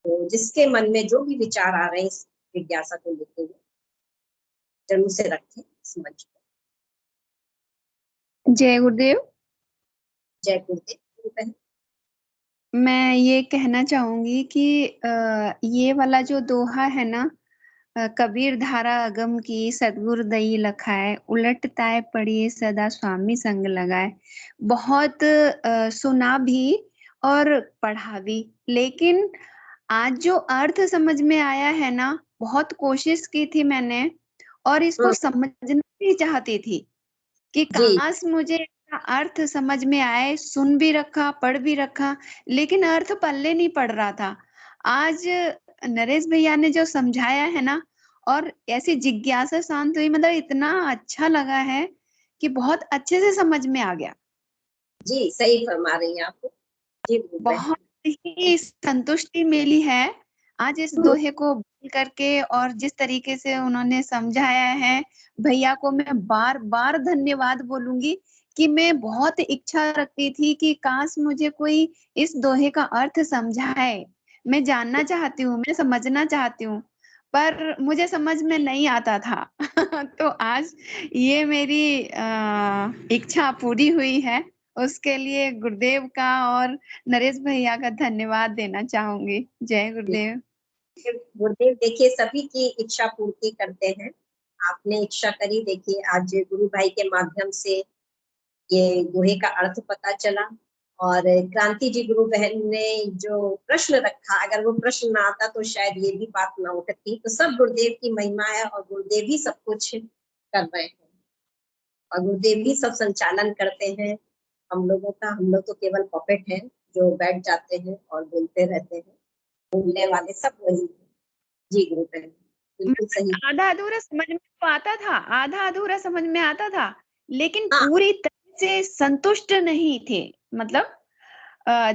तो जिसके मन में जो भी विचार आ रहे हैं इस जिज्ञासा को लेते हुए जरूर से रखें इस मंच पर। जय गुरुदेव। जय गुरुदेव। गुरु बहन, मैं ये कहना चाहूंगी कि ये वाला जो दोहा है ना, कबीर धारा अगम की सतगुरु दई लखाए, उलट ताए पढ़िए सदा स्वामी संग लगाए, बहुत सुना भी और पढ़ा भी, लेकिन आज जो अर्थ समझ में आया है ना, बहुत कोशिश की थी मैंने और इसको समझना भी चाहती थी कि जी काश मुझे इसका अर्थ समझ में आए। सुन भी रखा, पढ़ भी रखा, लेकिन अर्थ पल्ले नहीं पड़ रहा था। आज नरेश भैया ने जो समझाया है ना, और ऐसी जिज्ञासा शांत हुई, मतलब इतना अच्छा लगा है कि बहुत अच्छे से समझ में आ गया। जी, सही फरमा रही हैं आप। जी गुरु बहन। बहुत ही संतुष्टि मिली है आज इस दोहे को बोल करके, और जिस तरीके से उन्होंने समझाया है, भैया को मैं बार बार धन्यवाद बोलूंगी कि मैं बहुत इच्छा रखती थी कि काश मुझे कोई इस दोहे का अर्थ समझाए। मैं जानना चाहती हूँ, मैं समझना चाहती हूँ, पर मुझे समझ में नहीं आता था। तो आज ये मेरी इच्छा पूरी हुई है। उसके लिए गुरुदेव का और नरेश भैया का धन्यवाद देना चाहूंगी। जय गुरुदेव। गुरुदेव देखिए सभी की इच्छा पूर्ति करते हैं। आपने इच्छा करी, देखिए आज गुरु भाई के माध्यम से ये दोहे का अर्थ पता चला। और क्रांति जी गुरु बहन ने जो प्रश्न रखा, अगर वो प्रश्न ना आता तो शायद ये भी बात ना उठती। तो सब गुरुदेव की महिमा है और गुरुदेव ही सब कुछ कर रहे हैं और गुरुदेव ही सब संचालन करते हैं। हम लोग तो केवल पपेट हैं जो बैठ जाते हैं और बोलते रहते हैं। बोलने वाले सब वही हैं। जी गुरु बहन, बिल्कुल सही। आधा अधूरा समझ में तो आता था, आधा अधूरा समझ में आता था, लेकिन हाँ पूरी तरह से संतुष्ट नहीं थे। मतलब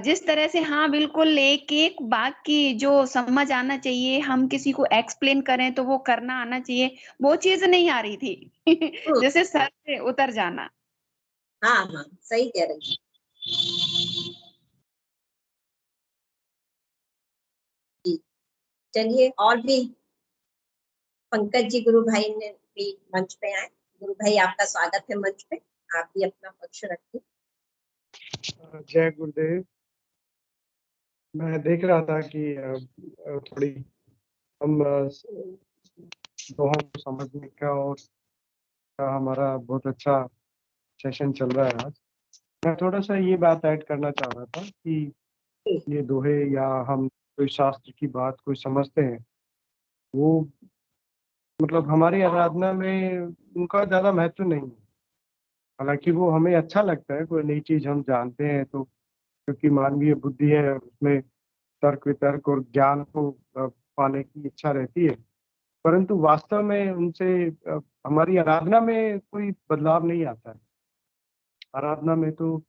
जिस तरह से, हाँ बिल्कुल, एक एक बात की जो समझ आना चाहिए, हम किसी को एक्सप्लेन करें तो वो करना आना चाहिए, वो चीज नहीं आ रही थी। जैसे सर से उतर जाना। हाँ हाँ, सही कह रही हैं। जी, चलिए और भी पंकज जी गुरु भाई ने भी मंच पे आए। गुरु भाई आपका स्वागत है मंच पे, आप भी अपना पक्ष रखिए। जय गुरुदेव। मैं देख रहा था कि थोड़ी हम दोहों को समझने का और हमारा बहुत अच्छा सेशन चल रहा है आज। मैं थोड़ा सा ये बात ऐड करना चाह रहा था कि ये दोहे या हम कोई शास्त्र की बात कोई समझते हैं, वो मतलब हमारी आराधना में उनका ज़्यादा महत्व नहीं है। हालांकि वो हमें अच्छा लगता है, कोई नई चीज हम जानते हैं तो, क्योंकि मानवीय बुद्धि है, उसमें तर्क वितर्क और ज्ञान को पाने की इच्छा रहती है। परंतु वास्तव में उनसे हमारी आराधना में कोई बदलाव नहीं आता है। आराधना में तो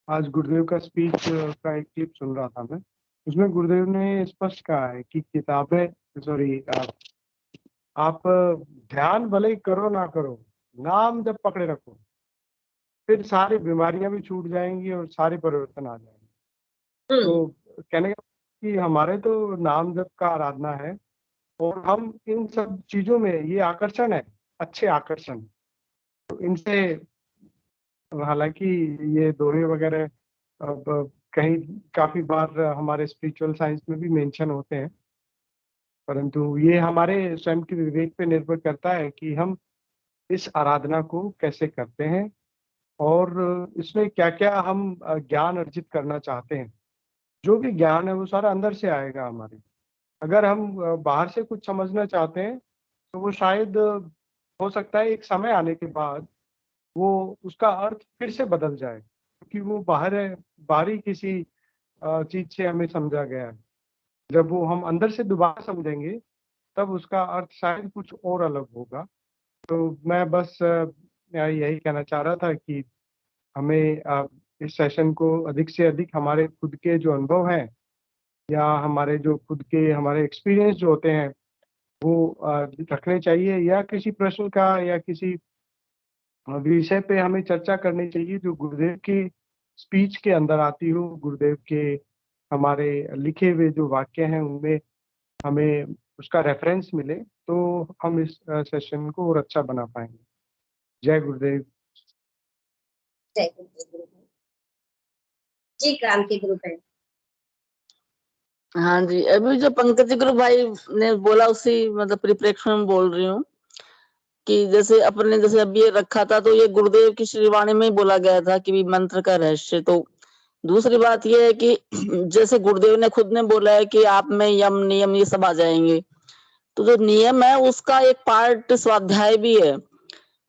आज गुरुदेव का स्पीच का एक क्लिप सुन रहा था मैं, उसमें गुरुदेव ने स्पष्ट कहा है कि किताबें, सॉरी, आप ध्यान भले ही करो ना करो, नाम जब पकड़े रखो, फिर सारी बीमारियां भी छूट जाएंगी और सारे परिवर्तन आ जाएंगे। तो कहने का कि हमारे तो नाम जप का आराधना है, और हम इन सब चीजों में, ये आकर्षण है, अच्छे आकर्षण, तो इनसे, हालांकि ये दोहे वगैरह अब कहीं काफी बार हमारे स्पिरिचुअल साइंस में भी मेंशन होते हैं, परंतु ये हमारे स्वयं के विवेक पे निर्भर करता है कि हम इस आराधना को कैसे करते हैं और इसमें क्या क्या हम ज्ञान अर्जित करना चाहते हैं। जो भी ज्ञान है वो सारा अंदर से आएगा हमारे। अगर हम बाहर से कुछ समझना चाहते हैं तो वो शायद हो सकता है एक समय आने के बाद वो उसका अर्थ फिर से बदल जाए, क्योंकि वो बाहरी किसी चीज से हमें समझा गया है। जब वो हम अंदर से दोबारा समझेंगे तब उसका अर्थ शायद कुछ और अलग होगा। तो मैं बस यही कहना चाह रहा था कि हमें इस सेशन को अधिक से अधिक हमारे खुद के जो अनुभव हैं या हमारे जो खुद के हमारे एक्सपीरियंस जो होते हैं वो रखने चाहिए, या किसी प्रश्न का या किसी विषय पे हमें चर्चा करनी चाहिए जो गुरुदेव की स्पीच के अंदर आती हो, गुरुदेव के हमारे लिखे हुए जो वाक्य हैं उनमें हमें उसका रेफरेंस मिले, तो हम इस सेशन को और अच्छा बना पाएंगे। जय गुरुदेव। जय गुरुदेव जी। क्रांति गुरु बहन। हाँ जी, अभी जो पंकज गुरु भाई ने बोला उसी मतलब परिप्रेक्ष्य में बोल रही हूँ कि जैसे अपने जैसे अब ये रखा था तो ये गुरुदेव की श्रीवाणी में ही बोला गया था कि भी मंत्र का रहस्य। तो दूसरी बात ये है कि जैसे गुरुदेव ने खुद ने बोला है कि आप में यम नियम ये सब आ जाएंगे, तो जो नियम है उसका एक पार्ट स्वाध्याय भी है,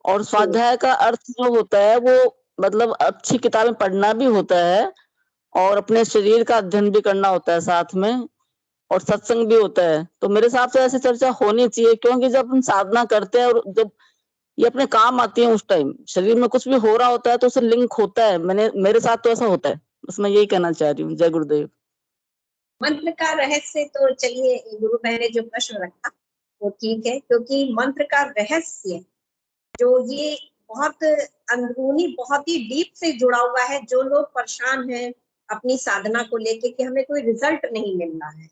और स्वाध्याय का अर्थ जो होता है वो मतलब अच्छी किताबें पढ़ना भी होता है और अपने शरीर का अध्ययन भी करना होता है साथ में, और सत्संग भी होता है। तो मेरे हिसाब से ऐसी चर्चा होनी चाहिए, क्योंकि जब हम साधना करते हैं और जब ये अपने काम आती है उस टाइम शरीर में कुछ भी हो रहा होता है तो उससे लिंक होता है। मेरे साथ तो ऐसा होता है। बस मैं यही कहना चाह रही हूँ। जय गुरुदेव। मंत्र का रहस्य, तो चलिए गुरु बहन ने जो प्रश्न रखा वो ठीक है, क्योंकि मंत्र का रहस्य जो ये बहुत अंदरूनी, बहुत ही डीप से जुड़ा हुआ है। जो लोग परेशान हैं अपनी साधना को लेके कि हमें कोई रिजल्ट नहीं मिल रहा है,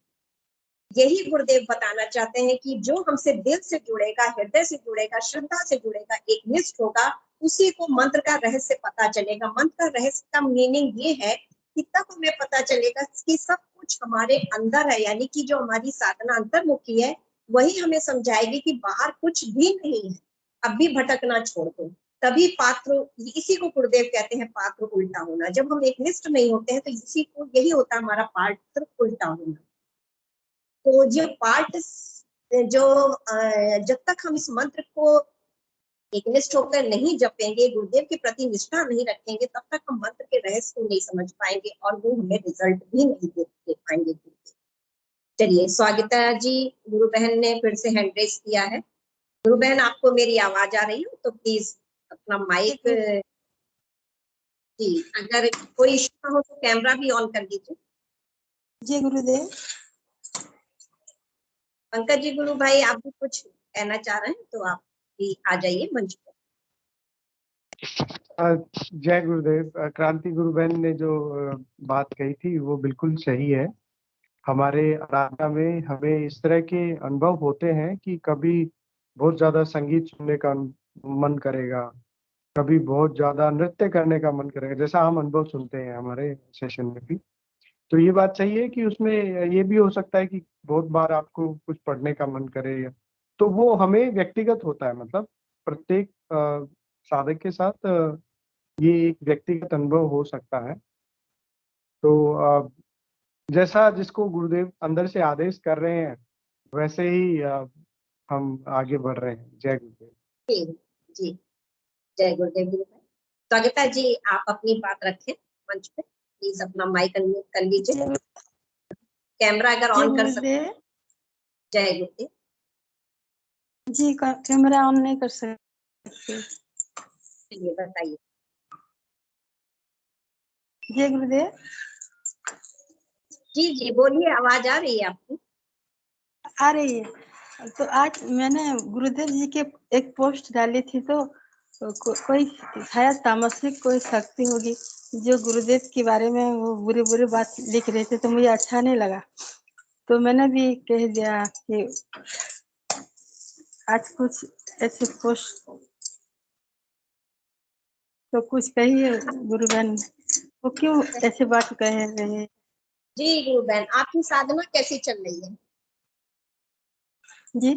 यही गुरुदेव बताना चाहते हैं कि जो हमसे दिल से जुड़ेगा, हृदय से जुड़ेगा, श्रद्धा से जुड़ेगा, एक निष्ठ होगा, उसी को मंत्र का रहस्य पता चलेगा। मंत्र का रहस्य का मीनिंग ये है कि तब हमें पता चलेगा कि सब कुछ हमारे अंदर है, यानी कि जो हमारी साधना अंतर्मुखी है वही हमें समझाएगी कि बाहर कुछ भी नहीं है, अब भी भटकना छोड़ दो। तभी पात्र, इसी को गुरुदेव कहते हैं पात्र उल्टा होना। जब हम एक निष्ठ नहीं होते हैं तो इसी को, यही होता है हमारा पात्र उल्टा होना। तो जो पार्ट, जो जब तक हम इस मंत्र को एकनिष्ठ होकर नहीं जपेंगे, गुरुदेव के प्रति निष्ठा नहीं रखेंगे, तब तक हम मंत्र के रहस्य को नहीं समझ पाएंगे और वो हमें रिजल्ट भी नहीं दे पाएंगे। चलिए, स्वागता जी गुरु बहन ने फिर से हैंड रेस किया है। गुरु बहन, आपको मेरी आवाज आ रही हो तो प्लीज अपना माइक, जी अगर कोई इश्यू ना हो तो कैमरा भी ऑन कर दीजिए। जय गुरुदेव। पंकज जी गुरु भाई, आप भी कुछ कहना चाह रहे हैं तो आप भी आ जाइए मंच पर। जय गुरुदेव। क्रांति गुरु बहन ने जो बात कही थी वो बिल्कुल सही है। हमारे आराधना में हमें इस तरह के अनुभव होते हैं कि कभी बहुत ज्यादा संगीत सुनने का मन करेगा, कभी बहुत ज्यादा नृत्य करने का मन करेगा, जैसा हम अनुभव सुनते हैं हमारे सेशन में भी। तो ये बात सही है कि उसमें ये भी हो सकता है कि बहुत बार आपको कुछ पढ़ने का मन करे, तो वो हमें व्यक्तिगत होता है। मतलब प्रत्येक साधक के साथ ये एक व्यक्तिगत अनुभव हो सकता है। तो जैसा जिसको गुरुदेव अंदर से आदेश कर रहे हैं वैसे ही हम आगे बढ़ रहे हैं। जय गुरुदेव। जी, जय गुरुदेव गुरु भाई। स्वागता जी, आप अपनी बात रखें मंच पे, प्लीज अपना माइक अनम्यूट कर लीजिए, कैमरा अगर ऑन कर सकते। जय गुरुदेव जी, कैमरा ऑन नहीं कर सकते। चलिए बताइए। जय गुरुदेव। जी जी बोलिए, आवाज आ रही है आपकी? आ रही है। तो आज मैंने गुरुदेव जी के एक पोस्ट डाली थी, तो कोई शायद तामसिक कोई शक्ति होगी जो गुरुदेव के बारे में वो बुरी बुरी बात लिख रहे थे, तो मुझे अच्छा नहीं लगा, तो मैंने भी कह दिया कि आज कुछ ऐसे पोस्ट, तो कुछ कहिए गुरु बहन, वो क्यों ऐसे बात कह रहे हैं? जी गुरु बहन, आपकी साधना कैसी चल रही है? जी,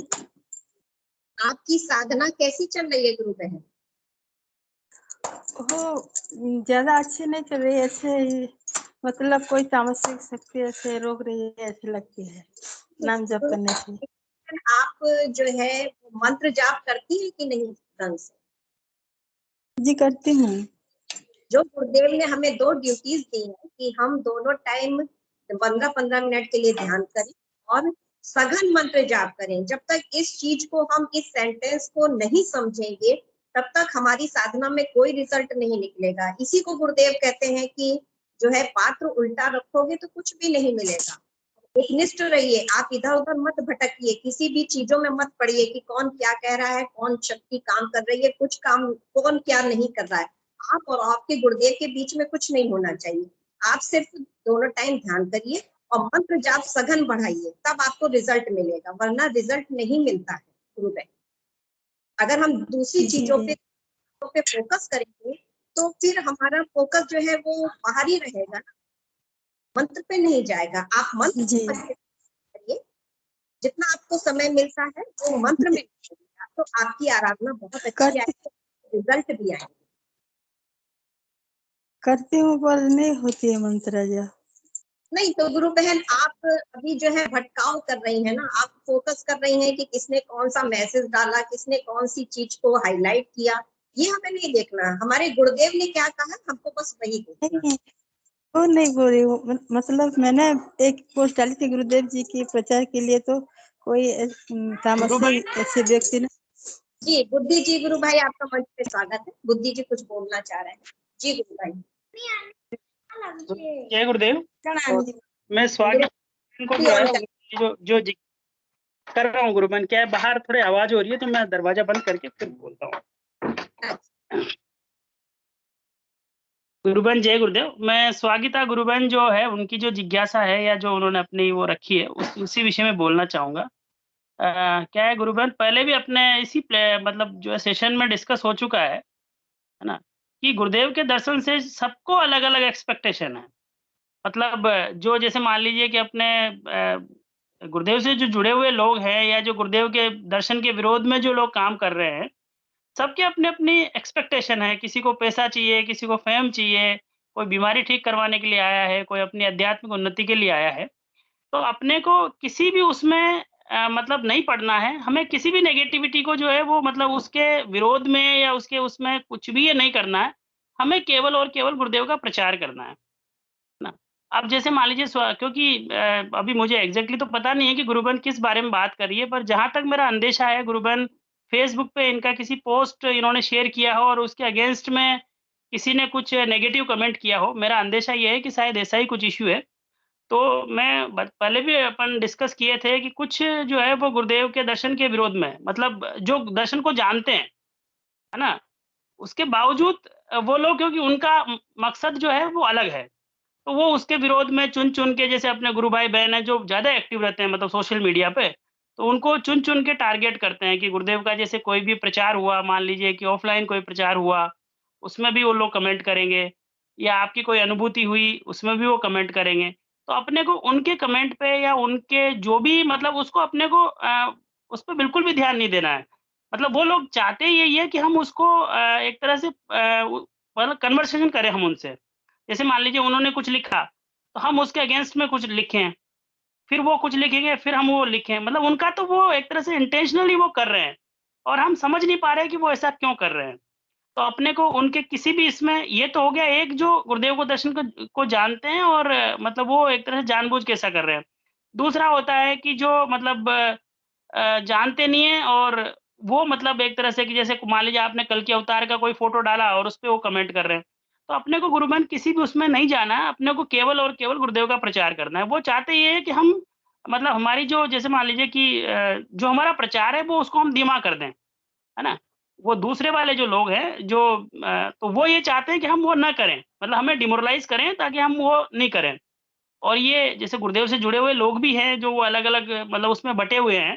आपकी साधना कैसी चल रही है गुरु बहन? वो ज्यादा अच्छी नहीं चल रही है, ऐसे ही मतलब कोई तामसिक शक्ति ऐसे रोक रही है, ऐसी लगती है नाम जप करने से। आप जो है मंत्र जाप करती है कि नहीं ढंग से? जी करती हूँ। जो गुरुदेव ने हमें 2 ड्यूटीज दी है कि हम दोनों टाइम 15-15 मिनट के लिए ध्यान करें और सघन मंत्र जाप करें। जब तक इस चीज को हम इस सेंटेंस को नहीं समझेंगे तब तक हमारी साधना में कोई रिजल्ट नहीं निकलेगा। इसी को गुरुदेव कहते हैं कि जो है पात्र उल्टा रखोगे तो कुछ भी नहीं मिलेगा। एकनिष्ठ रहिए, आप इधर उधर मत भटकिए, किसी भी चीजों में मत पड़िए कि कौन क्या कह रहा है, कौन शक्ति काम कर रही है, कुछ काम कौन क्या नहीं कर रहा है। आप और आपके गुरुदेव के बीच में कुछ नहीं होना चाहिए। आप सिर्फ दोनों टाइम ध्यान करिए और मंत्र जाप सघन बढ़ाइए, तब आपको रिजल्ट मिलेगा, वरना रिजल्ट नहीं मिलता है गुरुदेव। अगर हम दूसरी चीजों पे फोकस करेंगे तो फिर हमारा फोकस जो है वो बाहर ही रहेगा, मंत्र पे नहीं जाएगा। आप मंत्र करिए, जितना आपको समय मिलता है वो मंत्र में करिएगा, तो आपकी आराधना बहुत अच्छी आएगी, रिजल्ट भी आएंगे। करती हूँ पर नहीं होती है मंत्र जाप। नहीं तो गुरु बहन, आप अभी जो है भटकाव कर रही है ना, आप फोकस कर रही हैं कि किसने कौन सा मैसेज डाला, किसने कौन सी चीज को हाईलाइट किया, ये हमें नहीं देखना। हमारे गुरुदेव ने क्या कहा हमको बस वही देखना। नहीं, वो नहीं बोल रही हूँ, मतलब मैंने एक पोस्ट डाली थी गुरुदेव जी की प्रचार के लिए, तो कोई तामसिक ऐसे व्यक्ति ने। जी बुद्धि जी, गुरु भाई आपका मंच पे स्वागत है। बुद्धि जी कुछ बोलना चाह रहे हैं। जी गुरु भाई। जय गुरुदेव। मैं स्वागत को जो है जो कर रहा हूँ गुरुबन, क्या है बाहर थोड़ी आवाज हो रही है, तो मैं दरवाजा बंद करके फिर बोलता हूँ। गुरुबन जय गुरुदेव। मैं स्वागता गुरुबन जो है उनकी जो जिज्ञासा है या जो उन्होंने अपनी वो रखी है उसी विषय में बोलना चाहूंगा। क्या है गुरुबन, पहले भी अपने इसी मतलब जो है सेशन में डिस्कस हो चुका है ना, कि गुरुदेव के दर्शन से सबको अलग अलग एक्सपेक्टेशन है। मतलब जो जैसे मान लीजिए कि अपने गुरुदेव से जो जुड़े हुए लोग हैं या जो गुरुदेव के दर्शन के विरोध में जो लोग काम कर रहे हैं, सबके अपनी अपनी एक्सपेक्टेशन है। किसी को पैसा चाहिए, किसी को फेम चाहिए, कोई बीमारी ठीक करवाने के लिए आया है, कोई अपनी आध्यात्मिक उन्नति के लिए आया है। तो अपने को किसी भी उसमें मतलब नहीं पड़ना है। हमें किसी भी नेगेटिविटी को जो है वो मतलब उसके विरोध में या उसके उसमें कुछ भी ये नहीं करना है। हमें केवल और केवल गुरुदेव का प्रचार करना है ना। अब जैसे मान लीजिए क्योंकि अभी मुझे एग्जैक्टली तो पता नहीं है कि गुरुबन किस बारे में बात कर रही है, पर जहाँ तक मेरा अंदेशा है गुरुबन फेसबुक पे इनका किसी पोस्ट इन्होंने शेयर किया हो और उसके अगेंस्ट में किसी ने कुछ नेगेटिव कमेंट किया हो। मेरा अंदेशा ये है कि शायद ऐसा ही कुछ इश्यू है। तो मैं पहले भी अपन डिस्कस किए थे कि कुछ जो है वो गुरुदेव के दर्शन के विरोध में, मतलब जो दर्शन को जानते हैं, है ना, उसके बावजूद वो लोग, क्योंकि उनका मकसद जो है वो अलग है, तो वो उसके विरोध में चुन-चुन के, जैसे अपने गुरु भाई बहन हैं जो ज़्यादा एक्टिव रहते हैं मतलब सोशल मीडिया पे, तो उनको चुन-चुन के टारगेट करते हैं कि गुरुदेव का जैसे कोई भी प्रचार हुआ, मान लीजिए कि ऑफलाइन कोई प्रचार हुआ, उसमें भी वो लोग कमेंट करेंगे, या आपकी कोई अनुभूति हुई, उसमें भी वो कमेंट करेंगे। तो अपने को उनके कमेंट पे या उनके जो भी मतलब उसको अपने को उस पे बिल्कुल भी ध्यान नहीं देना है। मतलब वो लोग चाहते ही यही है कि हम उसको एक तरह से मतलब कन्वर्सेशन करें हम उनसे। जैसे मान लीजिए उन्होंने कुछ लिखा, तो हम उसके अगेंस्ट में कुछ लिखें, फिर वो कुछ लिखेंगे, फिर हम वो लिखें। मतलब उनका तो वो एक तरह से इंटेंशनली वो कर रहे हैं और हम समझ नहीं पा रहे हैं कि वो ऐसा क्यों कर रहे हैं। तो अपने को उनके किसी भी इसमें ये तो हो गया एक जो गुरुदेव को दर्शन को जानते हैं और मतलब वो एक तरह से जानबूझ के ऐसा कर रहे हैं। दूसरा होता है कि जो मतलब जानते नहीं है और वो मतलब एक तरह से कि जैसे मान लीजिए आपने कल के अवतार का कोई फ़ोटो डाला और उसपे वो कमेंट कर रहे हैं। तो अपने को गुरुबंद किसी भी उसमें नहीं जाना है, अपने को केवल और केवल गुरुदेव का प्रचार करना है। वो चाहते ये है कि हम मतलब हमारी जो जैसे मान लीजिए कि जो हमारा प्रचार है वो उसको हम धीमा कर दें, है ना? वो दूसरे वाले जो लोग हैं जो तो वो ये चाहते हैं कि हम वो ना करें, मतलब हमें डिमोरलाइज़ करें ताकि हम वो नहीं करें। और ये जैसे गुरुदेव से जुड़े हुए लोग भी हैं जो वो अलग-अलग मतलब उसमें बँटे हुए हैं,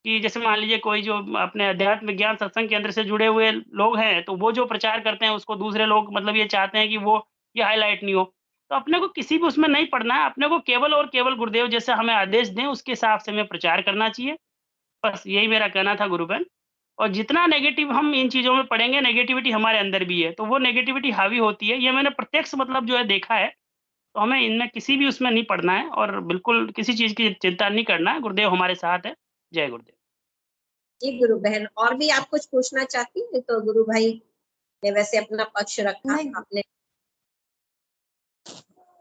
कि जैसे मान लीजिए कोई जो अपने अध्यात्म विज्ञान सत्संग केंद्र से जुड़े हुए लोग हैं, तो वो जो प्रचार करते हैं उसको दूसरे लोग मतलब ये चाहते हैं कि वो ये हाइलाइट नहीं हो। तो अपने को किसी भी उसमें नहीं पड़ना है, अपने को केवल और केवल गुरुदेव जैसा हमें आदेश दें उसके हिसाब से हमें प्रचार करना चाहिए। बस यही मेरा कहना था गुरुबहन। और जितना नेगेटिव हम इन चीज़ों में पड़ेंगे, नेगेटिविटी हमारे अंदर भी है, तो वो नेगेटिविटी हावी होती है, ये मैंने प्रत्यक्ष मतलब जो है देखा है। तो हमें इनमें किसी भी उसमें नहीं पड़ना है और बिल्कुल किसी चीज़ की चिंता नहीं करना है, गुरुदेव हमारे साथ है। जय गुरुदेव। जी गुरु बहन, और भी आप कुछ पूछना चाहती हैं? तो गुरु भाई ने वैसे अपना पक्ष रखा, नहीं। आपने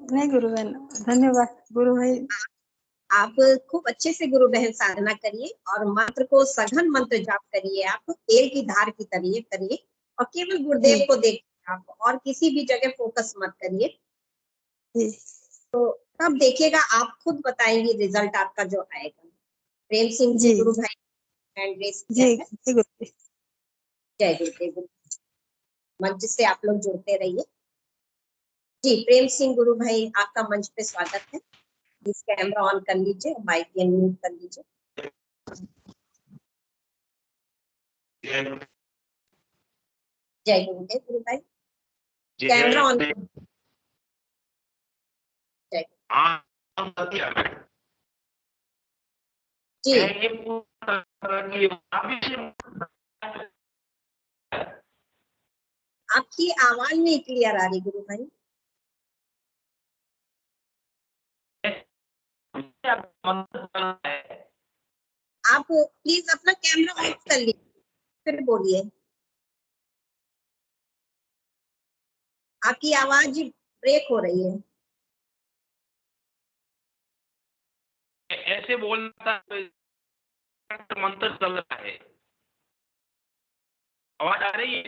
नहीं गुरु बहन, धन्यवाद गुरु भाई। आप खूब अच्छे से गुरु बहन साधना करिए और मंत्र को सघन मंत्र जाप करिए, आप तेल की धार की तरह करिए और केवल गुरुदेव को देखिए आप, और किसी भी जगह फोकस मत करिए। तो तब देखिएगा आप खुद बताएंगे रिजल्ट आपका जो आएगा। प्रेम सिंह जी गुरु भाई हैंड रेज किया है। जय गुरुदेव। मंच से आप लोग जुड़ते रहिए। जी प्रेम सिंह गुरु भाई, आपका मंच पे स्वागत है। प्लीज कैमरा ऑन कर लीजिए, माइक अनम्यूट कर लीजिए। जय गुरुदेव गुरु भाई, कैमरा ऑन। जी आपकी आवाज नहीं क्लियर आ रही गुरु भाई। आप प्लीज अपना कैमरा ऑफ कर लीजिए, फिर बोलिए। आपकी आवाज ब्रेक हो रही है। ऐसे बोलता मंत्र चल रहा है, आवाज आ रही है?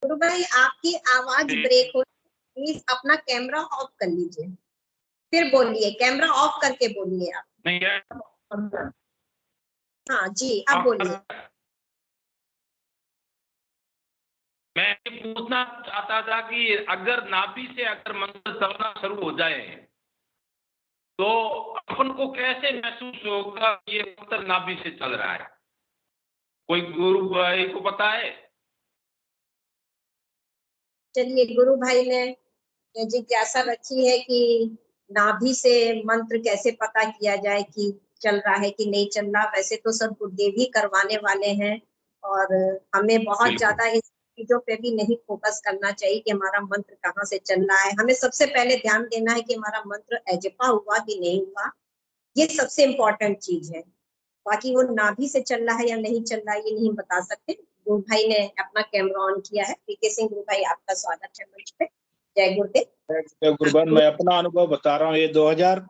गुरु भाई आपकी आवाज ब्रेक हो, प्लीज अपना कैमरा ऑफ कर लीजिए, फिर बोलिए। कैमरा ऑफ करके बोलिए आप। नहीं, हाँ जी आप बोलिए। मैं पूछना चाहता था कि अगर नाभि से अगर मंत्र चलना शुरू हो जाए तो अपन को कैसे महसूस होगा ये मंत्र नाभि से चल रहा है? कोई गुरु भाई को पता है? चलिए गुरु भाई ने जिज्ञासा रखी है कि नाभि से मंत्र कैसे पता किया जाए कि चल रहा है कि नहीं चल रहा। वैसे तो सब गुरुदेव ही करवाने वाले हैं और हमें बहुत ज्यादा इस चीजों पे भी नहीं फोकस करना चाहिए कि हमारा मंत्र कहाँ से चल रहा है। हमें सबसे पहले ध्यान देना है कि हमारा मंत्र एजपा हुआ कि नहीं हुआ, ये सबसे इम्पोर्टेंट चीज है। बाकी वो नाभि से चल रहा है या नहीं चल रहा है ये नहीं बता सकते। गुरु भाई ने अपना कैमरा ऑन किया है। पीके सिंह गुरु भाई आपका स्वागत है मंच पे। जय गुरुदेव। गुरुबन, मैं अपना अनुभव बता रहा हूँ। ये 2006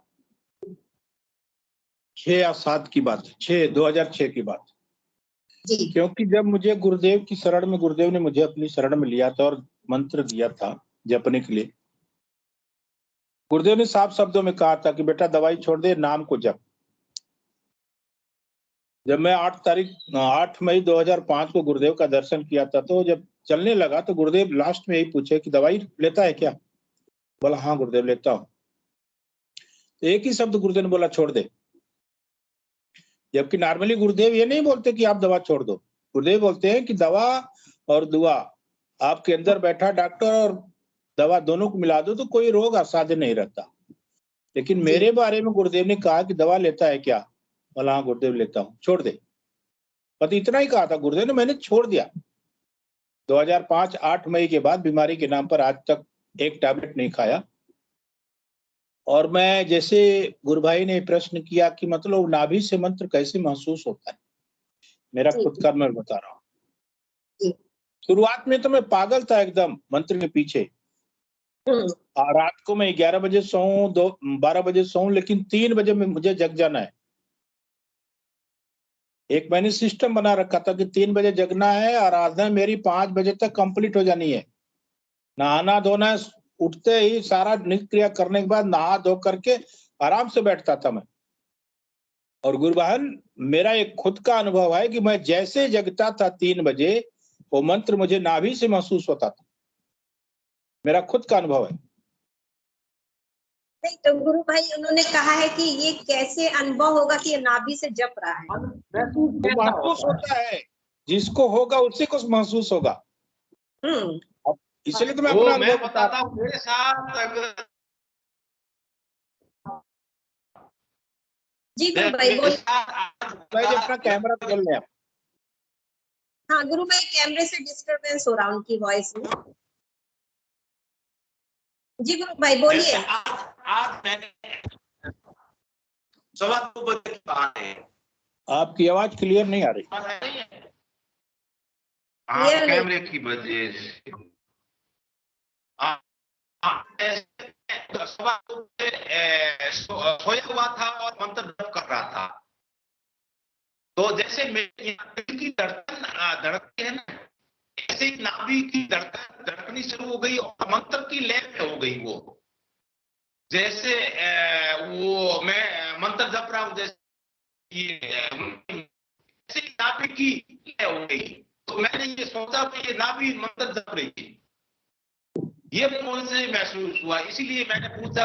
या 7 की बात है, 2006 की बात जी। क्योंकि जब मुझे गुरुदेव की शरण में, गुरुदेव ने मुझे अपनी शरण में लिया था और मंत्र दिया था जपने के लिए। गुरुदेव ने साफ शब्दों में कहा था कि बेटा दवाई छोड़ दे, नाम को जप। जब मैं 8 मई 2005 को गुरुदेव का दर्शन किया था, तो जब चलने लगा तो गुरुदेव लास्ट में यही पूछे कि दवाई लेता है क्या? बोला हाँ गुरुदेव लेता हूं। तो एक ही शब्द गुरुदेव ने बोला छोड़ दे। जबकि नॉर्मली गुरुदेव ये नहीं बोलते कि आप दवा छोड़ दो। गुरुदेव बोलते हैं कि दवा और दुआ, आपके अंदर बैठा डॉक्टर और दवा दोनों को मिला दो तो कोई रोग असाध्य नहीं रहता। लेकिन मेरे बारे में गुरुदेव ने कहा कि दवा लेता है क्या? बोला हाँ गुरुदेव लेता हूँ, छोड़ दे। पता इतना ही कहा था गुरुदेव ने, मैंने छोड़ दिया। 2005 8 मई के बाद बीमारी के नाम पर आज तक एक टैबलेट नहीं खाया। और मैं जैसे गुरु भाई ने प्रश्न किया कि मतलब नाभि से मंत्र कैसे महसूस होता है, मेरा खुद का मैं बता रहा हूँ। शुरुआत में तो मैं पागल था एकदम मंत्र के पीछे। रात को मैं 11 बजे सोऊं, 12 बजे सोऊं, लेकिन 3 बजे में मुझे जग जाना है। एक मैंने सिस्टम बना रखा था कि 3 बजे जगना है, आराधना मेरी 5 बजे तक कंप्लीट हो जानी है। नहाना धोना है, उठते ही सारा नित्य क्रिया करने के बाद नहा धो करके आराम से बैठता था मैं। और गुरु बहन, मेरा एक खुद का अनुभव है कि मैं जैसे जगता था 3 बजे, वो मंत्र मुझे नाभि से महसूस होता था। मेरा खुद का अनुभव है। नहीं तो गुरु भाई उन्होंने कहा है कि ये कैसे अनुभव होगा कि ये नाभि से जप रहा है। महसूस होता है, जिसको होगा उसी को महसूस होगा। इसलिए तो मैं अपना मैं अनुभव बताता हूँ मेरे साथ। अगर जी गुरु भाई बोलिए। भाई अपना कैमरा खोल लें आप। हाँ गुरु भाई, कैमरे से डिस्टरबेंस हो रहा है उनकी वॉइस में। जी गुरु भाई बोलिए। आज मैंने 2:15 बजे की बात है। आपकी आवाज क्लियर नहीं आ रही। हाँ, कैमरे की वजह से। सोया हुआ था और मंत्र जप कर रहा था। तो जैसे मेरी की धड़कन धड़कती है ना, ऐसे ही नाभि की धड़कन धड़कनी शुरू हो गई और मंत्र की लय में हो गई। वो जैसे वो मैं मंत्र जप रहा हूँ, जैसे नाभि की लय हो गई। तो मैंने ये सोचा कि ये नाभि मंत्र जप रही थी, ये मुझे महसूस हुआ। इसीलिए मैंने पूछा,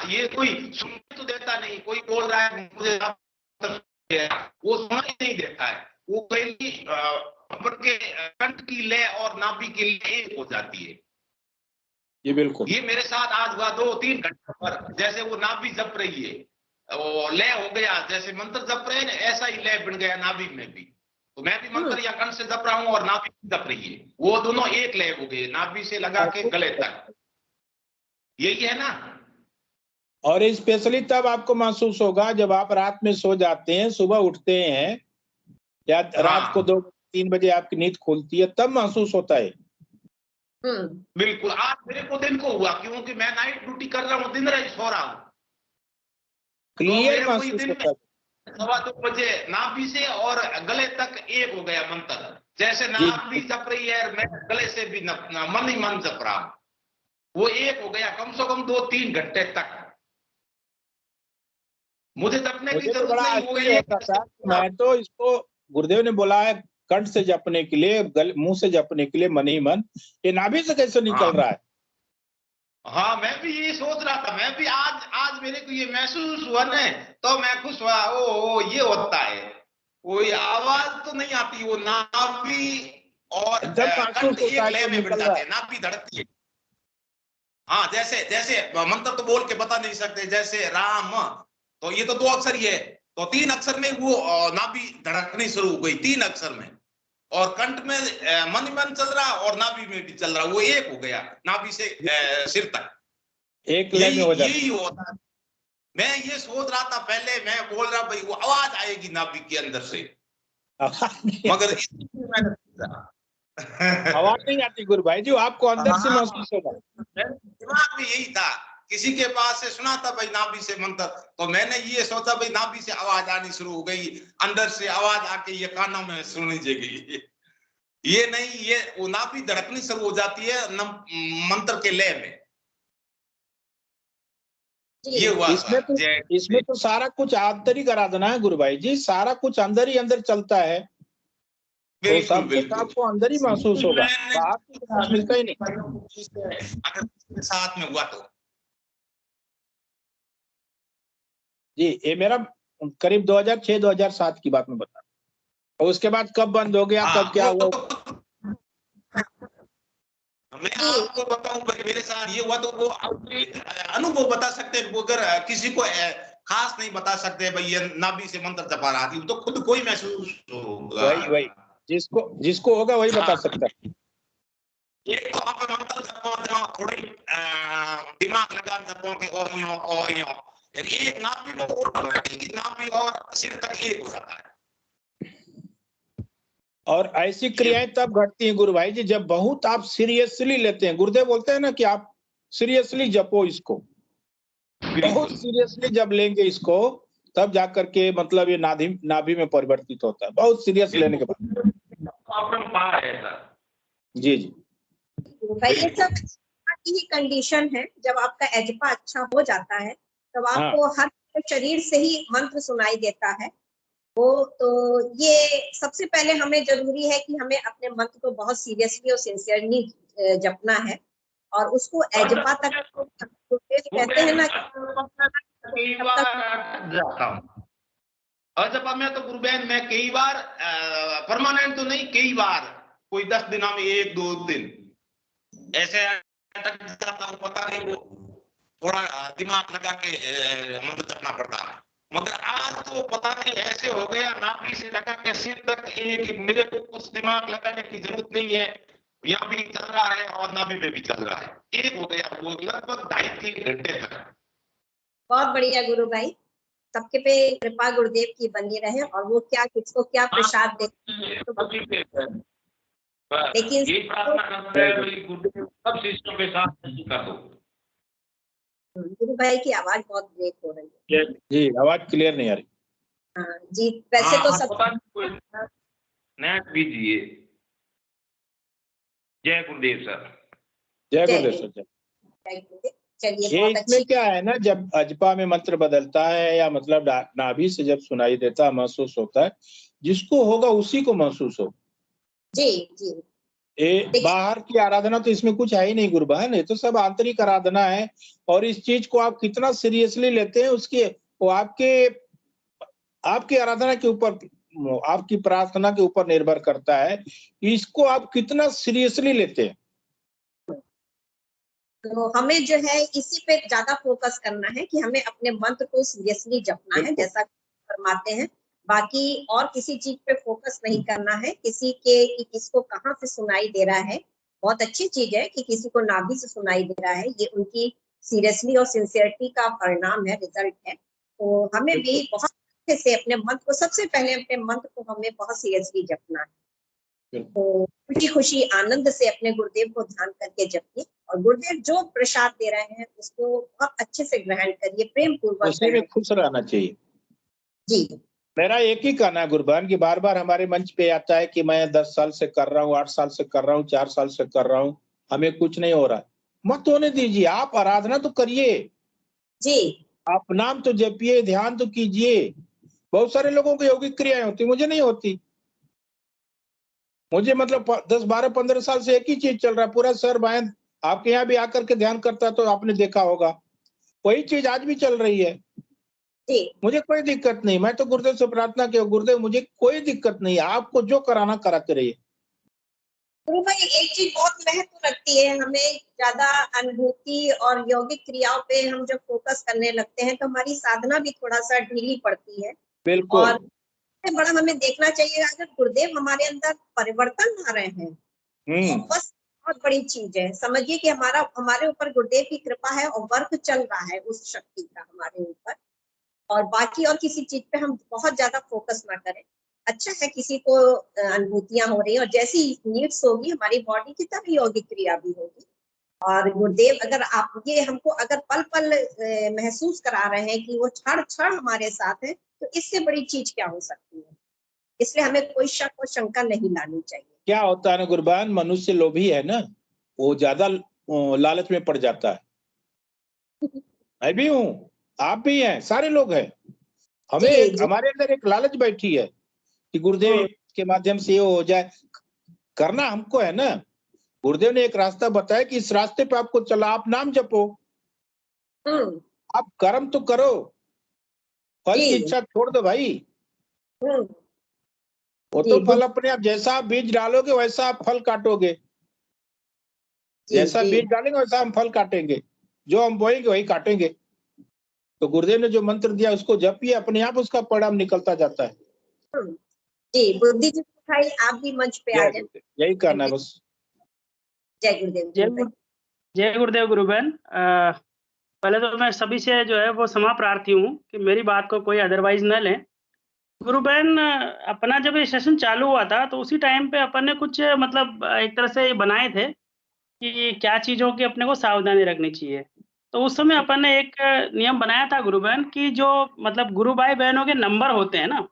ये कोई सुन तो देता नहीं, कोई बोल रहा है मुझे वो सुनाई नहीं देता है। वो पहली के कंठ की लय और नाभि की लय एक हो जाती है। ये बिल्कुल, ये मेरे साथ आज हुआ 2-3 घंटे पर। जैसे वो नाभि जप रही है, वो लय हो गया, जैसे मंत्र जप रहे हैं ना, ऐसा ही लय बन गया नाभि में भी। तो मैं भी मंत्र या कंठ से जप रहा हूँ और नाभि जप रही है, वो दोनों एक लय हो गए, नाभि से लगा के गले तक। यही है ना। और स्पेशली तब आपको महसूस होगा जब आप रात में सो जाते हैं, सुबह उठते हैं, या रात को 2-3 बजे आपकी नींद खुलती है, तब महसूस होता है। बिल्कुल। आज मेरे को दिन को हुआ, क्योंकि मैं नाइट ड्यूटी कर रहा हूँ, दिन रात सो रहा हूँ। क्लियर महसूस होता है। 2:15 बजे नाभि से और गले तक एक हो गया मंत्र। जैसे नाभि जप रही है, मैं गले से भी मन ही मन जप रहा हूँ, वो एक हो गया। कम से कम 2-3 घंटे तक मुझे जपने की तो जरूरत बड़ा नहीं हो गई। होता था। मैं तो इसको गुरुदेव ने बोला है कंठ से जपने के लिए, मुंह से जपने के लिए मन ही मन, ये नाभि से कैसे निकल रहा है। हाँ, मैं भी यही सोच रहा था। मैं भी आज मेरे को ये महसूस हुआ ना, तो मैं खुश हुआ। ओ ये होता है, कोई आवाज तो नहीं आती, वो नाभि और कंठ एक लय में बन जाते हैं, नाभि धड़कती है। हाँ, जैसे मंत्र तो बोल के बता नहीं सकते, जैसे राम, तो ये तो 2 अक्षर ही है, तो 3 अक्षर में वो नाभि धड़कनी शुरू हो गई, 3 अक्षर में। और कंठ में मन मन चल रहा और नाभि में भी चल रहा, वो एक हो गया, नाभि से सिर तक एक लय में हो जाता। यही होता है। मैं ये सोच रहा था पहले, मैं बोल रहा भाई वो आवाज आएगी नाभि के अंदर से, मगर आवाज नहीं आती गुरु भाई जी, आपको अंदर से महसूस होगा। दिमाग में यही था, किसी के पास से सुना था भाई नाभि से मंत्र, तो मैंने ये सोचा भाई नाभि से आवाज आनी शुरू हो गई, अंदर से आवाज आके ये कानों में सुनी जाएगी। ये नहीं, ये वो नाभि धड़कनी शुरू हो जाती है मंत्र के लय में। ये हुआ। इसमें तो सारा कुछ आंतरिक आराधना है गुरु भाई जी, सारा कुछ अंदर ही अंदर चलता है, तो सब कुछ आपको अंदर ही महसूस होगा, बाहर कुछ मिलता ही नहीं। अगर साथ में हुआ तो जी, ये मेरा करीब 2006-2007 की बात में बता, और उसके बाद कब बंद हो गया, कब क्या हुआ। मैं आपको बताऊं भाई, मेरे साथ ये हुआ, तो वो अनुभव बता सकते हैं, वो अगर किसी को खास नहीं बता सकते भाई ये नाभि से मंत्र जपा रहा थी, तो खुद कोई महसूस होगा। वही जिसको होगा वही बता सकता है। एक तो आप मंत्र जपो थोड़ी दिमाग लगा जपो के ओ ये नाभि में ऑटोमेटिक नाभि और सिर तक एक हो जाता है। और ऐसी क्रियाएं तब घटती हैं गुरु भाई जी जब बहुत आप सीरियसली लेते हैं। गुरुदेव बोलते हैं ना कि आप सीरियसली जपो इसको, बहुत सीरियसली जब लेंगे इसको तब जाकर के मतलब ये नाभि में परिवर्तित होता है, बहुत सीरियस लेने के बाद। जी जी भाई ये सब की ही कंडीशन है। जब आपका एजपा अच्छा हो जाता है तब आपको हर शरीर से ही मंत्र सुनाई देता है वो। तो ये सबसे पहले हमें जरूरी है कि हमें अपने मंत्र को बहुत सीरियसली और सिंसियरली जपना है और उसको एजपा तक कहते हैं ना अजपा में तो गुरु बहन मैं कई बार परमानेंट तो नहीं, कई बार कोई 10 दिनों में 1-2 दिन ऐसे तक जाता हूँ, पता नहीं वो थोड़ा दिमाग लगा के मंत्र जपना पड़ता है। मगर आज तो पता नहीं ऐसे हो गया नाभि से लगा के सिर तक एक, मेरे को कुछ दिमाग लगाने की जरूरत नहीं है, यहाँ भी चल रहा है और नाभि में भी चल रहा है, एक हो गया वो लगभग 2.5-3 घंटे तक। बहुत बढ़िया गुरु भाई, सबके पे कृपा गुरुदेव की बनी रहे और वो क्या किसको क्या प्रसाद देते लेकिन सब शिष्यों के साथ कर दो। गुरु भाई की आवाज बहुत ब्रेक हो रही है जी, आवाज क्लियर नहीं आ रही। हाँ जी, वैसे तो सब नेट कीजिए। जय गुरुदेव सर। जय गुरुदेव सर। चलिए ये इसमें क्या है ना, जब अजपा में मंत्र बदलता है या मतलब नाभि से जब सुनाई देता महसूस होता है, जिसको होगा उसी को महसूस हो। जी जी, बाहर की आराधना तो इसमें कुछ है ही नहीं गुरु बहन, ये तो सब आंतरिक आराधना है। और इस चीज को आप कितना सीरियसली लेते हैं उसके वो आपकी आराधना के ऊपर, आपकी प्रार्थना के ऊपर निर्भर करता है, इसको आप कितना सीरियसली लेते हैं। तो हमें जो है इसी पे ज्यादा फोकस करना है कि हमें अपने मंत्र को सीरियसली जपना है जैसा फरमाते हैं। बाकी और किसी चीज पे फोकस नहीं करना है, किसी के कि किसको कहाँ से सुनाई दे रहा है। बहुत अच्छी चीज है कि किसी को नाभि से सुनाई दे रहा है, ये उनकी सीरियसली और सिंसियरिटी का परिणाम है, रिजल्ट है। तो हमें भी बहुत अच्छे से अपने मंत्र को, सबसे पहले अपने मंत्र को हमें बहुत सीरियसली जपना है। तो खुशी खुशी आनंद से अपने गुरुदेव को ध्यान करके जपिए और गुरुदेव जो प्रसाद दे रहे हैं उसको बहुत अच्छे से ग्रहण करिए, प्रेम पूर्वक उसी में खुश रहना चाहिए। जी, मेरा एक ही कहना है गुरबान की, बार बार हमारे मंच पे आता है कि मैं 10 साल से कर रहा हूँ, 8 साल से कर रहा हूँ, 4 साल से कर रहा हूँ, हमें कुछ नहीं हो रहा। मत होने दीजिए, आप आराधना तो करिए जी, आप नाम तो जपिए, ध्यान तो कीजिए। बहुत सारे लोगों को यौगिक क्रियाएं होती, मुझे नहीं होती। मुझे मतलब 10, 12, 15 साल से एक ही चीज चल रहा है। पूरा सर बायन आपके यहाँ भी आकर के ध्यान करता तो आपने देखा होगा, वही चीज आज भी चल रही है। मुझे कोई दिक्कत नहीं, मैं तो गुरुदेव से प्रार्थना की, गुरुदेव मुझे कोई दिक्कत नहीं, आपको जो कराना कराते रहिए। गुरु भाई एक चीज बहुत महत्व रखती है, हमें ज्यादा अनुभूति और यौगिक क्रियाओं पे हम जब फोकस करने लगते हैं तो हमारी साधना भी थोड़ा सा ढीली पड़ती है। बिल्कुल। और बड़ा हमें देखना चाहिए, अगर गुरुदेव हमारे अंदर परिवर्तन ला रहे हैं तो बस बहुत बड़ी चीज है। समझिए कि हमारे ऊपर गुरुदेव की कृपा है और वर्क चल रहा है उस शक्ति का हमारे ऊपर, और बाकी और किसी चीज पे हम बहुत ज्यादा फोकस ना करें। अच्छा है किसी को अनुभूतियां हो रही है और जैसी नीड्स होगी हमारी बॉडी की तभी यौगिक क्रिया भी होगी। और गुरुदेव अगर आप ये हमको अगर पल पल महसूस करा रहे हैं कि वो क्षण क्षण हमारे साथ है, तो इससे बड़ी चीज क्या हो सकती है। इसलिए हमें कोई शक और शंका नहीं लानी चाहिए। क्या होता है ना गुरबान, मनुष्य लोभी है ना, वो ज्यादा लालच में पड़ जाता है। मैं भी हूँ, आप भी हैं, सारे लोग हैं। हमें हमारे अंदर एक लालच बैठी है कि गुरुदेव के माध्यम से ये हो जाए। करना हमको है ना, गुरुदेव ने एक रास्ता बताया कि इस रास्ते पे आपको चला, आप नाम जपो, आप कर्म तो करो, फल की इच्छा छोड़ दो भाई। वो तो फल अपने आप, जैसा आप बीज डालोगे वैसा आप फल काटोगे, जैसा बीज डालेंगे वैसा हम फल काटेंगे, जो हम बोएंगे वही काटेंगे। तो गुरुदेव ने जो मंत्र दिया उसको जपिए, अपने आप उसका परिणाम निकलता जाता है। जी, बुद्धि जी भाई आप भी मंच पे आ जाए। यही करना है बस। जय गुरुदेव जय गुरुदेव। जय गुरुदेव गुरुबहन। पहले तो मैं सभी से जो है वो क्षमा प्रार्थी हूँ कि मेरी बात को कोई अदरवाइज न लें। गुरुबहन, अपना जब ये सेशन चालू हुआ था तो उसी टाइम पे अपन ने कुछ मतलब एक तरह से ये बनाए थे कि क्या चीज़ों की अपने को सावधानी रखनी चाहिए। तो उस समय अपन ने एक नियम बनाया था गुरुबहन कि जो मतलब गुरु भाई बहनों के नंबर होते हैं ना,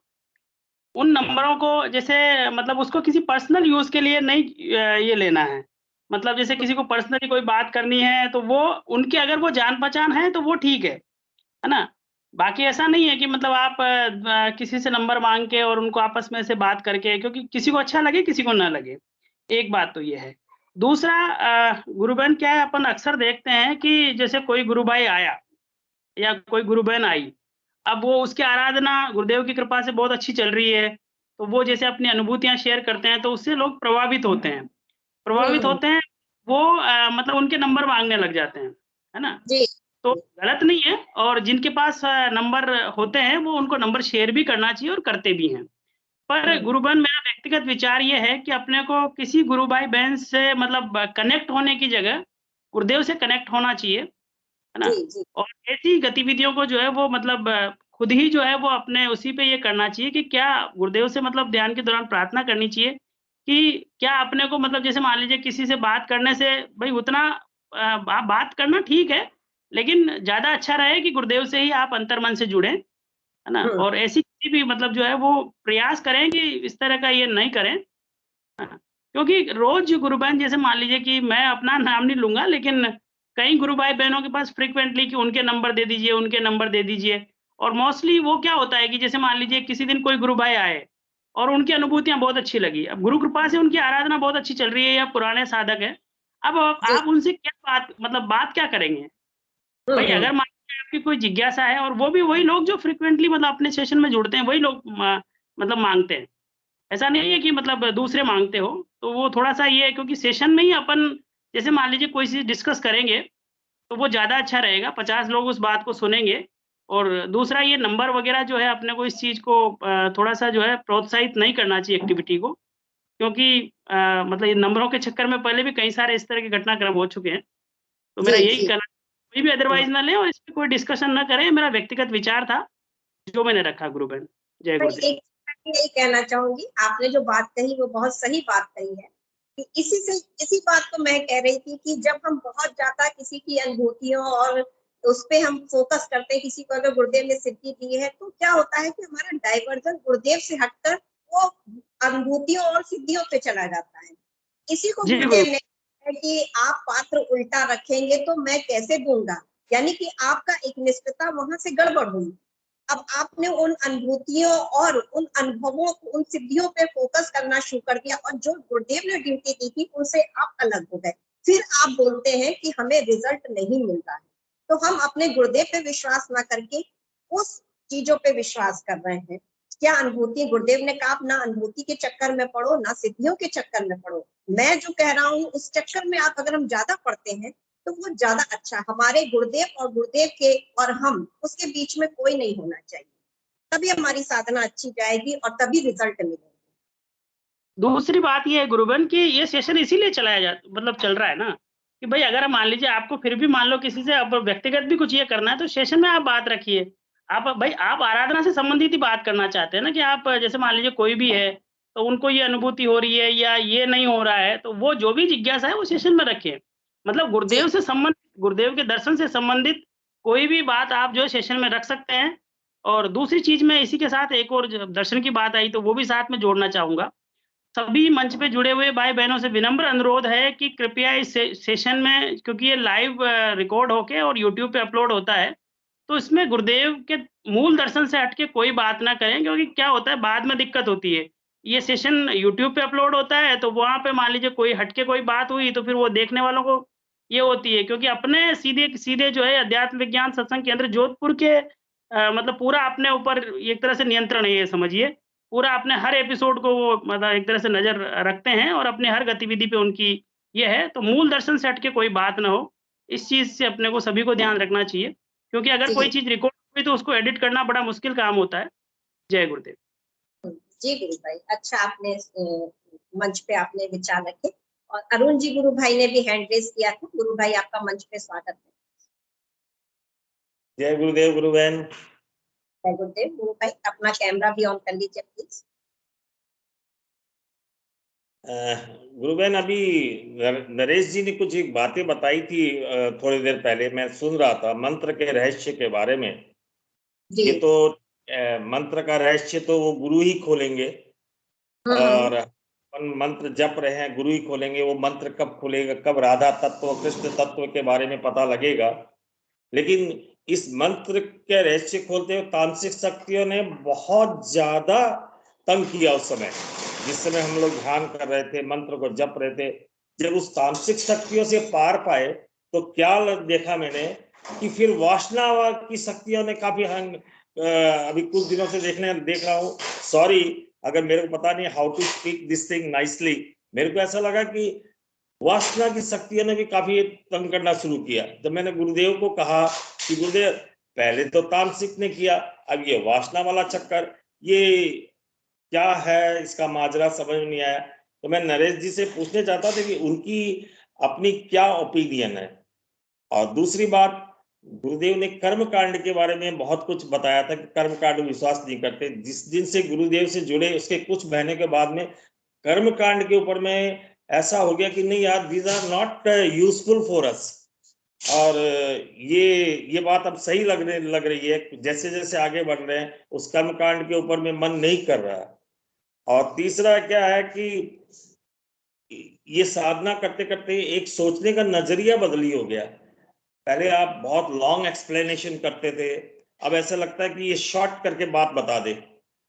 उन नंबरों को जैसे मतलब उसको किसी पर्सनल यूज़ के लिए नहीं ये लेना है। मतलब जैसे किसी को पर्सनली कोई बात करनी है तो वो उनके अगर वो जान-पहचान है तो वो ठीक है ना? बाकी ऐसा नहीं है कि मतलब आप किसी से नंबर माँग के और उनको आपस में से बात करके, क्योंकि किसी को अच्छा लगे, किसी को ना लगे। एक बात तो ये है। दूसरा गुरु बहन क्या है, अपन अक्सर देखते हैं कि जैसे कोई गुरु भाई आया या कोई गुरु बहन आई, अब वो उसकी आराधना गुरुदेव की कृपा से बहुत अच्छी चल रही है, तो वो जैसे अपनी अनुभूतियाँ शेयर करते हैं तो उससे लोग प्रभावित होते हैं। प्रभावित होते हैं, वो मतलब उनके नंबर माँगने लग जाते हैं, है ना? जी तो गलत नहीं है, और जिनके पास नंबर होते हैं वो उनको नंबर शेयर भी करना चाहिए और करते भी हैं। पर गुरुबहन, मेरा व्यक्तिगत विचार ये है कि अपने को किसी गुरु भाई बहन से मतलब कनेक्ट होने की जगह गुरुदेव से कनेक्ट होना चाहिए, है ना? जी जी और ऐसी गतिविधियों को जो है वो मतलब खुद ही जो है वो अपने उसी पे ये करना चाहिए कि क्या गुरुदेव से मतलब ध्यान के दौरान प्रार्थना करनी चाहिए कि क्या अपने को मतलब जैसे मान लीजिए किसी से बात करने से भाई उतना बात करना ठीक है, लेकिन ज़्यादा अच्छा रहे कि गुरुदेव से ही आप अंतर्मन से जुड़ें, है ना? और ऐसी किसी भी मतलब जो है वो प्रयास करें कि इस तरह का ये नहीं करें। हाँ, क्योंकि रोज़ गुरु बहन जैसे मान लीजिए कि मैं अपना नाम नहीं लूँगा, लेकिन कई गुरु भाई-बहनों के पास फ्रीक्वेंटली कि उनके नंबर दे दीजिए, उनके नंबर दे दीजिए। और मोस्टली वो क्या होता है कि जैसे मान लीजिए किसी दिन कोई गुरु भाई आए और उनकी अनुभूतियाँ बहुत अच्छी लगी। अब गुरु कृपा से उनकी आराधना बहुत अच्छी चल रही है या पुराने साधक हैं। अब जी आप उनसे क्या बात मतलब बात क्या करेंगे? भाई अगर मान लीजिए आपकी कोई जिज्ञासा है, और वो भी वही लोग जो फ्रीक्वेंटली मतलब अपने सेशन में जुड़ते हैं, वही लोग मतलब माँगते हैं। ऐसा नहीं है कि मतलब दूसरे माँगते हो, तो वो थोड़ा-सा ये है क्योंकि सेशन में ही अपन जैसे मान लीजिए कोई चीज़ डिस्कस करेंगे, तो वो ज़्यादा अच्छा रहेगा, 50 लोग उस बात को सुनेंगे। और दूसरा ये नंबर वग़ैरह जो है अपने को इस चीज़ को थोड़ा-सा जो है प्रोत्साहित नहीं करना चाहिए एक्टिविटी को, क्योंकि मतलब ये नंबरों के चक्कर में पहले भी कई सारे इस तरह के घटनाक्रम हो चुके हैं। तो मेरा जी यही जी कहना, कोई भी अदरवाइज़ ना ले और इस पे कोई डिस्कशन ना करें, मेरा व्यक्तिगत विचार था, जो मैंने रखा गुरु बहन। जय मैं गुरुदेव। एक यही कहना चाहूंगी, आपने जो बात कही वो बहुत सही बात कही है कि इसी बात को मैं कह रही थी कि जब हम बहुत ज्यादा किसी की अनुभूतियों और उस पे हम फोकस करते हैं, किसी को अगर गुरुदेव ने सिद्धि दी है तो क्या होता है कि हमारा डाइवर्जन गुरुदेव से हटकर वो अनुभूतियों और सिद्धियों पे चला जाता है। इसी को जी गुरु। गुरुदेव ने कहा है कि आप पात्र उल्टा रखेंगे तो मैं कैसे दूंगा, यानी कि आपका एक निष्ठता वहां से गड़बड़ हुई। अब आपने उन अनुभूतियों और उन अनुभवों उन सिद्धियों पे फोकस करना शुरू कर दिया और जो गुरुदेव ने ड्यूटी दी थी उनसे आप अलग हो गए। फिर आप बोलते हैं कि हमें रिजल्ट नहीं मिल रहा है। तो हम अपने गुरुदेव पे विश्वास ना करके उस चीजों पे विश्वास कर रहे हैं। क्या अनुभूति, गुरुदेव ने कहा ना अनुभूति के चक्कर में पड़ो ना सिद्धियों के चक्कर में पड़ो। मैं जो कह रहा हूँ उस चक्कर में आप अगर हम ज्यादा पढ़ते हैं तो वो ज्यादा अच्छा, हमारे गुरुदेव और गुरुदेव के और हम उसके बीच में कोई नहीं होना चाहिए, तभी हमारी साधना अच्छी जाएगी और तभी रिजल्ट मिलेगा। दूसरी बात ये है गुरुबन कि ये सेशन इसीलिए चलाया जा मतलब चल रहा है ना, कि भाई अगर मान लीजिए आपको फिर भी मान लो किसी से अब व्यक्तिगत भी कुछ ये करना है तो सेशन में आप बात रखिए। आप भाई आप आराधना से संबंधित ही बात करना चाहते हैं ना, कि आप जैसे मान लीजिए कोई भी है तो उनको ये अनुभूति हो रही है या ये नहीं हो रहा है, तो वो जो भी जिज्ञासा है वो सेशन में रखें। मतलब गुरुदेव से संबंधित, गुरुदेव के दर्शन से संबंधित कोई भी बात आप जो है सेशन में रख सकते हैं। और दूसरी चीज मैं इसी के साथ एक और दर्शन की बात आई तो वो भी साथ में जोड़ना चाहूंगा। सभी मंच पे जुड़े हुए भाई-बहनों से विनम्र अनुरोध है कि कृपया इस सेशन में, क्योंकि ये लाइव रिकॉर्ड होके और यूट्यूब पे अपलोड होता है, तो इसमें गुरुदेव के मूल दर्शन से हट के कोई बात ना करें, क्योंकि क्या होता है बाद में दिक्कत होती है। ये सेशन यूट्यूब पे अपलोड होता है तो वहाँ पे मान लीजिए कोई हट के कोई बात हुई तो फिर वो देखने वालों को ये होती है, क्योंकि अपने सीधे जो है अध्यात्म विज्ञान सत्संग केंद्र जोधपुर के मतलब पूरा अपने ऊपर एक तरह से नियंत्रण है, ये समझिए। पूरा अपने हर एपिसोड को वो मतलब एक तरह से नज़र रखते हैं और अपनी हर गतिविधि पे उनकी ये है, तो मूल दर्शन से हट के कोई बात ना हो। इस चीज़ से अपने को सभी को ध्यान रखना चाहिए, क्योंकि अगर कोई जी चीज़ रिकॉर्ड हुई तो उसको एडिट करना बड़ा मुश्किल काम होता है। जय गुरुदेव। जी गुरु भाई, अच्छा आपने मंच पे आपने विचार रखे। और अरुण जी गुरु भाई ने भी हैंड रेज किया था। गुरु भाई आपका मंच पे स्वागत है। जय गुरुदेव गुरु बहन। जय गुरुदेव। गुरु भाई अपना कैमरा भी ऑन कर लीजिए प्लीज। गुरु बहन, अभी नरेश जी ने कुछ एक बातें बताई थी थोड़ी देर पहले, मैं सुन रहा था मंत्र के रहस्य के बारे में। ये तो मंत्र का रहस्य तो वो गुरु ही खोलेंगे, और अपन मंत्र जप रहे हैं, गुरु ही खोलेंगे। वो मंत्र कब खुलेगा, कब राधा तत्व कृष्ण तत्व के बारे में पता लगेगा। लेकिन इस मंत्र के रहस्य खोलते हुए तांत्रिक शक्तियों ने बहुत ज्यादा तंग किया उस समय, जिस समय हम लोग ध्यान कर रहे थे, मंत्र को जप रहे थे। जब उस तांत्रिक शक्तियों से पार पाए तो क्या देखा मैंने कि फिर वासना की शक्तियों ने काफी अभी कुछ दिनों से देख रहा हूँ, सॉरी अगर मेरे को पता नहीं how to speak this thing nicely, मेरे को ऐसा लगा कि वासना की शक्तियों ने भी काफी तंग करना शुरू किया। जब मैंने गुरुदेव को कहा कि गुरुदेव पहले तो तामसिक ने किया, अब ये वासना वाला चक्कर, ये क्या है, इसका माजरा समझ नहीं आया। तो मैं नरेश जी से पूछने चाहता था कि उनकी अपनी क्या ओपिनियन है। और दूसरी बात, गुरुदेव ने कर्म कांड के बारे में बहुत कुछ बताया था कि कर्म कांड में विश्वास नहीं करते। जिस दिन से गुरुदेव से जुड़े उसके कुछ महीने के बाद में कर्म कांड के ऊपर में ऐसा हो गया कि नहीं यार, these are not useful for us. और ये बात अब सही लग रही है, जैसे जैसे आगे बढ़ रहे हैं उस कर्म कांड के ऊपर में मन नहीं कर रहा है। और तीसरा क्या है कि ये साधना करते करते एक सोचने का नजरिया बदली हो गया। पहले आप बहुत लॉन्ग एक्सप्लेनेशन करते थे, अब ऐसा लगता है कि ये शॉर्ट करके बात बता दे।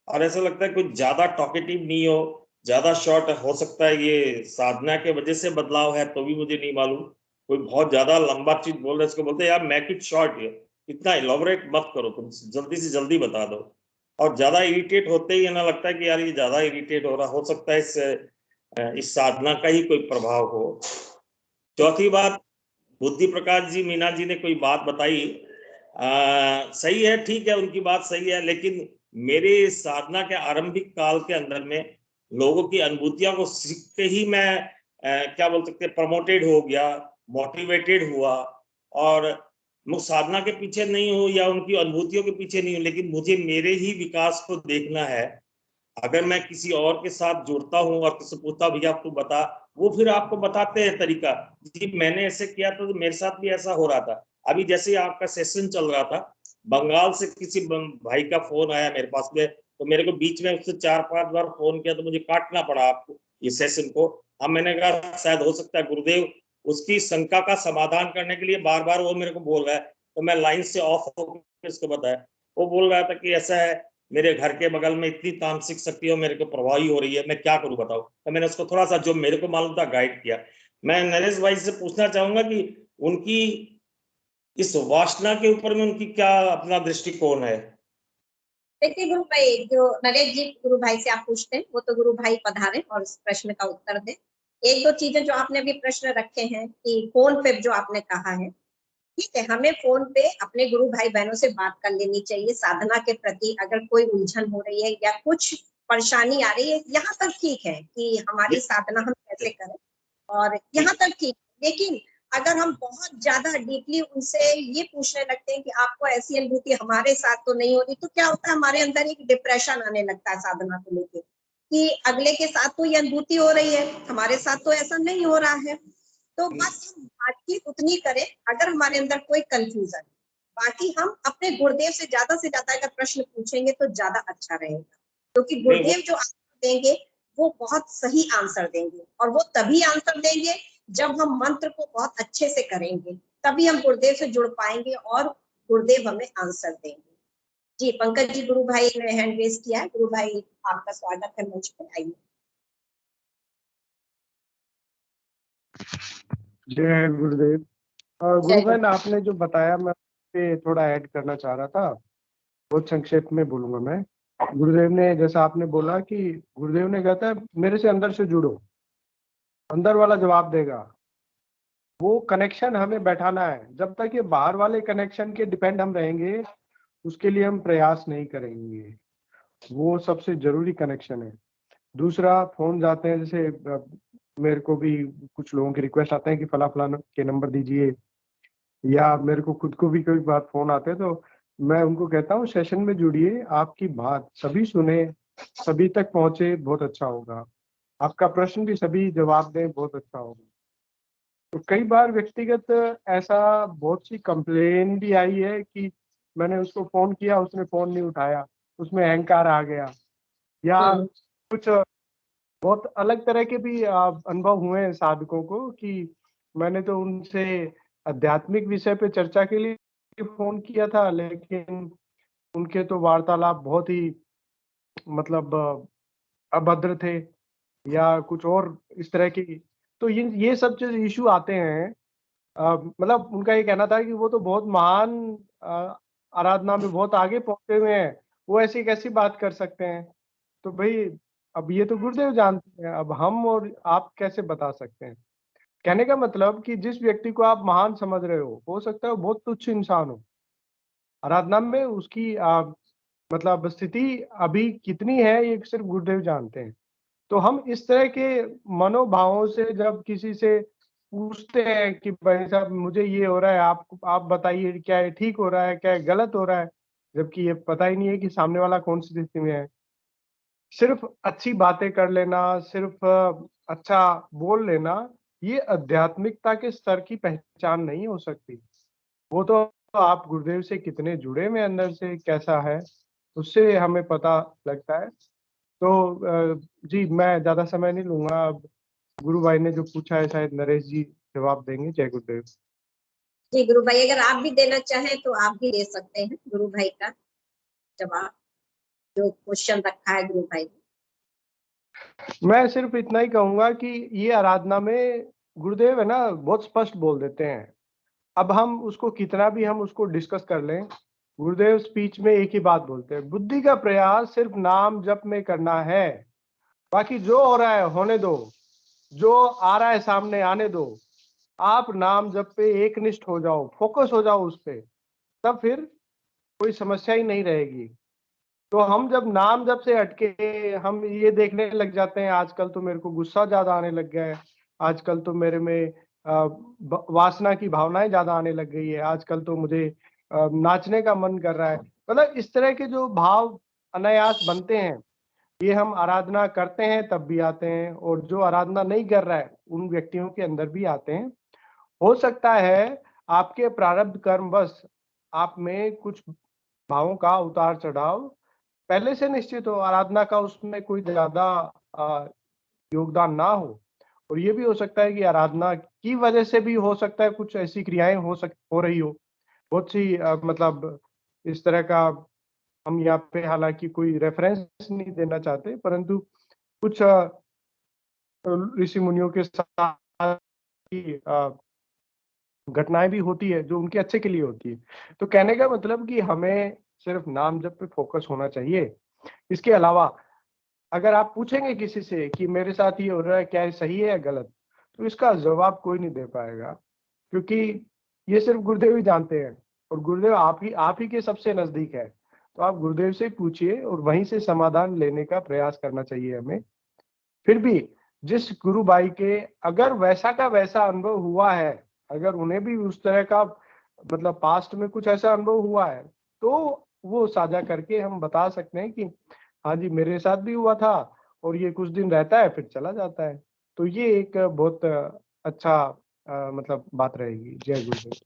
और ऐसा लगता है कुछ ज्यादा टॉकेटिव नहीं हो, ज्यादा शॉर्ट हो सकता है ये साधना के वजह से बदलाव है, तो भी मुझे नहीं मालूम। कोई बहुत ज्यादा लंबा चीज बोल रहा है, इसको बोलते हैं यार मेक इट शॉर्ट, इतना इलॉबरेट मत करो, तुम जल्दी से जल्दी बता दो। और ज्यादा इरिटेट होते ही ना लगता है कि यार ये ज्यादा इरिटेट हो रहा, हो सकता है इस साधना का ही कोई प्रभाव हो। चौथी बात, बुद्धि प्रकाश जी मीना जी ने कोई बात बताई, सही है, ठीक है, उनकी बात सही है। लेकिन मेरे साधना के आरंभिक काल के अंदर में लोगों की अनुभूतियों को सीख के ही मैं क्या बोल सकते, प्रमोटेड हो गया, मोटिवेटेड हुआ। और मैं साधना के पीछे नहीं हूँ या उनकी अनुभूतियों के पीछे नहीं हूँ, लेकिन मुझे मेरे ही विकास को देखना है। अगर मैं किसी और के साथ जुड़ता हूँ और किसी पूछता भैया तू बता, वो फिर आपको बताते हैं तरीका, जी मैंने ऐसे किया तो मेरे साथ भी ऐसा हो रहा था। अभी जैसे आपका सेशन चल रहा था, बंगाल से किसी भाई का फोन आया मेरे पास में, तो मेरे को बीच में उससे 4-5 बार फोन किया, तो मुझे काटना पड़ा आपको ये सेशन को। अब मैंने कहा शायद हो सकता है गुरुदेव उसकी शंका का समाधान करने के लिए बार बार वो मेरे को बोल रहा है, तो मैं लाइन से ऑफ होकर इसको बताया। वो बोल रहा था कि ऐसा है, मेरे घर के बगल में इतनी तांत्रिक शक्तियों मेरे को प्रभावी हो रही है, मैं क्या करूं बताओ। तो मैंने उसको थोड़ा सा जो मेरे को मालूम था गाइड किया। मैं नरेश भाई से पूछना चाहूंगा कि उनकी इस वासना के ऊपर में उनकी क्या अपना दृष्टिकोण है। देखिए गुरु भाई, जो नरेश जी गुरु भाई से आप पूछते हैं वो तो गुरु भाई पधारे और इस प्रश्न का उत्तर दें। एक दो चीजें जो आपने अभी प्रश्न रखे हैं कि फोन पे जो आपने कहा है, ठीक है, हमें फोन पे अपने गुरु भाई बहनों से बात कर लेनी चाहिए साधना के प्रति। अगर कोई उलझन हो रही है या कुछ परेशानी आ रही है, यहाँ तक ठीक है कि हमारी साधना हम कैसे करें, और यहाँ तक ठीक। लेकिन अगर हम बहुत ज्यादा डीपली उनसे ये पूछने लगते हैं कि आपको ऐसी अनुभूति हमारे साथ तो नहीं हो रही, तो क्या होता है, हमारे अंदर एक डिप्रेशन आने लगता है साधना को लेके कि अगले के साथ तो ये अनुभूति हो रही है, हमारे साथ तो ऐसा नहीं हो रहा है। तो बस हम बातचीत उतनी करें अगर हमारे अंदर कोई कंफ्यूजन, बाकी हम अपने गुरुदेव से ज्यादा अगर प्रश्न पूछेंगे तो ज्यादा अच्छा रहेगा, क्योंकि गुरुदेव जो आंसर देंगे वो बहुत सही आंसर देंगे, और वो तभी आंसर देंगे जब हम मंत्र को बहुत अच्छे से करेंगे, तभी हम गुरुदेव से जुड़ पाएंगे और गुरुदेव हमें आंसर देंगे। जी पंकज जी गुरु भाई ने हैंड रेज किया है। गुरु भाई आपका स्वागत है मंच पे, आइए। जय गुरुदेव। गुरु बहन आपने जो बताया मैं पे थोड़ा ऐड करना चाह रहा था, बहुत संक्षेप में बोलूंगा मैं। गुरुदेव ने जैसा आपने बोला कि गुरुदेव ने कहता है मेरे से अंदर से जुड़ो, अंदर वाला जवाब देगा। वो कनेक्शन हमें बैठाना है। जब तक ये बाहर वाले कनेक्शन के डिपेंड हम रहेंगे उसके लिए हम प्रयास नहीं करेंगे। वो सबसे जरूरी कनेक्शन है। दूसरा, फोन जाते हैं, जैसे मेरे को भी कुछ लोगों के रिक्वेस्ट आते हैं कि फला फला के नंबर दीजिए, या मेरे को खुद को भी कोई बात फोन आते हैं, तो मैं उनको कहता हूँ सेशन में जुड़िए, आपकी बात सभी सुने, सभी तक पहुंचे, बहुत अच्छा होगा। आपका प्रश्न भी सभी जवाब दें, बहुत अच्छा होगा। तो कई बार व्यक्तिगत ऐसा बहुत सी कंप्लेन भी आई है कि मैंने उसको फोन किया, उसने फोन नहीं उठाया, उसमें अहंकार आ गया, या कुछ बहुत अलग तरह के भी अनुभव हुए हैं साधकों को कि मैंने तो उनसे आध्यात्मिक विषय पे चर्चा के लिए फोन किया था, लेकिन उनके तो वार्तालाप बहुत ही मतलब अभद्र थे या कुछ और इस तरह की। तो ये सब जो इशू आते हैं, मतलब उनका ये कहना था कि वो तो बहुत महान आराधना में बहुत आगे पहुंचे हुए हैं, वो ऐसी कैसी बात कर सकते हैं। तो भाई अब ये तो गुरुदेव जानते हैं, अब हम और आप कैसे बता सकते हैं। कहने का मतलब कि जिस व्यक्ति को आप महान समझ रहे हो सकता है वो बहुत तुच्छ इंसान हो, आराधना में उसकी मतलब स्थिति अभी कितनी है ये सिर्फ गुरुदेव जानते हैं। तो हम इस तरह के मनोभावों से जब किसी से पूछते हैं कि भाई साहब मुझे ये हो रहा है, आप बताइए क्या ये ठीक हो रहा है, क्या ये गलत हो रहा है, जबकि ये पता ही नहीं है कि सामने वाला कौन सी स्थिति में है। सिर्फ अच्छी बातें कर लेना, सिर्फ अच्छा बोल लेना, ये आध्यात्मिकता के स्तर की पहचान नहीं हो सकती। वो तो आप गुरुदेव से कितने जुड़े हुए अंदर से कैसा है, उससे हमें पता लगता है। तो जी मैं ज्यादा समय नहीं लूंगा, अब गुरु भाई ने जो पूछा है शायद नरेश जी जवाब देंगे। जय गुरुदेव। जी गुरु भाई, अगर आप भी देना चाहें तो आप भी दे सकते हैं गुरु भाई का जवाब, जो क्वेश्चन रखा है गुरु भाई ने। मैं सिर्फ इतना ही कहूंगा कि ये आराधना में गुरुदेव है ना बहुत स्पष्ट बोल देते हैं। अब हम उसको कितना भी हम उसको डिस्कस कर लें, गुरुदेव स्पीच में एक ही बात बोलते हैं, बुद्धि का प्रयास सिर्फ नाम जप में करना है, बाकी जो हो रहा है होने दो, जो आ रहा है सामने आने दो, आप नाम जप पे एकनिष्ठ हो जाओ, फोकस हो जाओ उस पे, तब फिर कोई समस्या ही नहीं रहेगी। तो हम जब नाम जप से हटके हम ये देखने लग जाते हैं आजकल तो मेरे को गुस्सा ज्यादा आने लग गया है, आजकल तो मेरे में वासना की भावनाएं ज्यादा आने लग गई है, आजकल तो मुझे नाचने का मन कर रहा है, मतलब इस तरह के जो भाव अनायास बनते हैं, ये हम आराधना करते हैं तब भी आते हैं, और जो आराधना नहीं कर रहा है उन व्यक्तियों के अंदर भी आते हैं। हो सकता है आपके प्रारब्ध कर्म बस आप में कुछ भावों का उतार चढ़ाव पहले से निश्चित हो, आराधना का उसमें कोई ज्यादा योगदान ना हो, और ये भी हो सकता है कि आराधना की वजह से भी हो सकता है कुछ ऐसी क्रियाएं हो रही हो, बहुत सी मतलब इस तरह का। हम यहाँ पे हालांकि कोई रेफरेंस नहीं देना चाहते, परंतु कुछ ऋषि मुनियों के साथ घटनाएं भी होती है जो उनके अच्छे के लिए होती है। तो कहने का मतलब कि हमें सिर्फ नाम जप पे फोकस होना चाहिए। इसके अलावा अगर आप पूछेंगे किसी से कि मेरे साथ ये हो रहा है, क्या ये सही है या गलत, तो इसका जवाब कोई नहीं दे पाएगा, क्योंकि ये सिर्फ गुरुदेव ही जानते हैं, और गुरुदेव आप ही के सबसे नजदीक है। तो आप गुरुदेव से पूछिए और वहीं से समाधान लेने का प्रयास करना चाहिए हमें। फिर भी जिस गुरु भाई के अगर वैसा का वैसा अनुभव हुआ है, अगर उन्हें भी उस तरह का मतलब पास्ट में कुछ ऐसा अनुभव हुआ है, तो वो साझा करके हम बता सकते हैं कि हाँ जी मेरे साथ भी हुआ था, और ये कुछ दिन रहता है फिर चला जाता है। तो ये एक बहुत अच्छा मतलब बात रहेगी। जय गुरुदेव।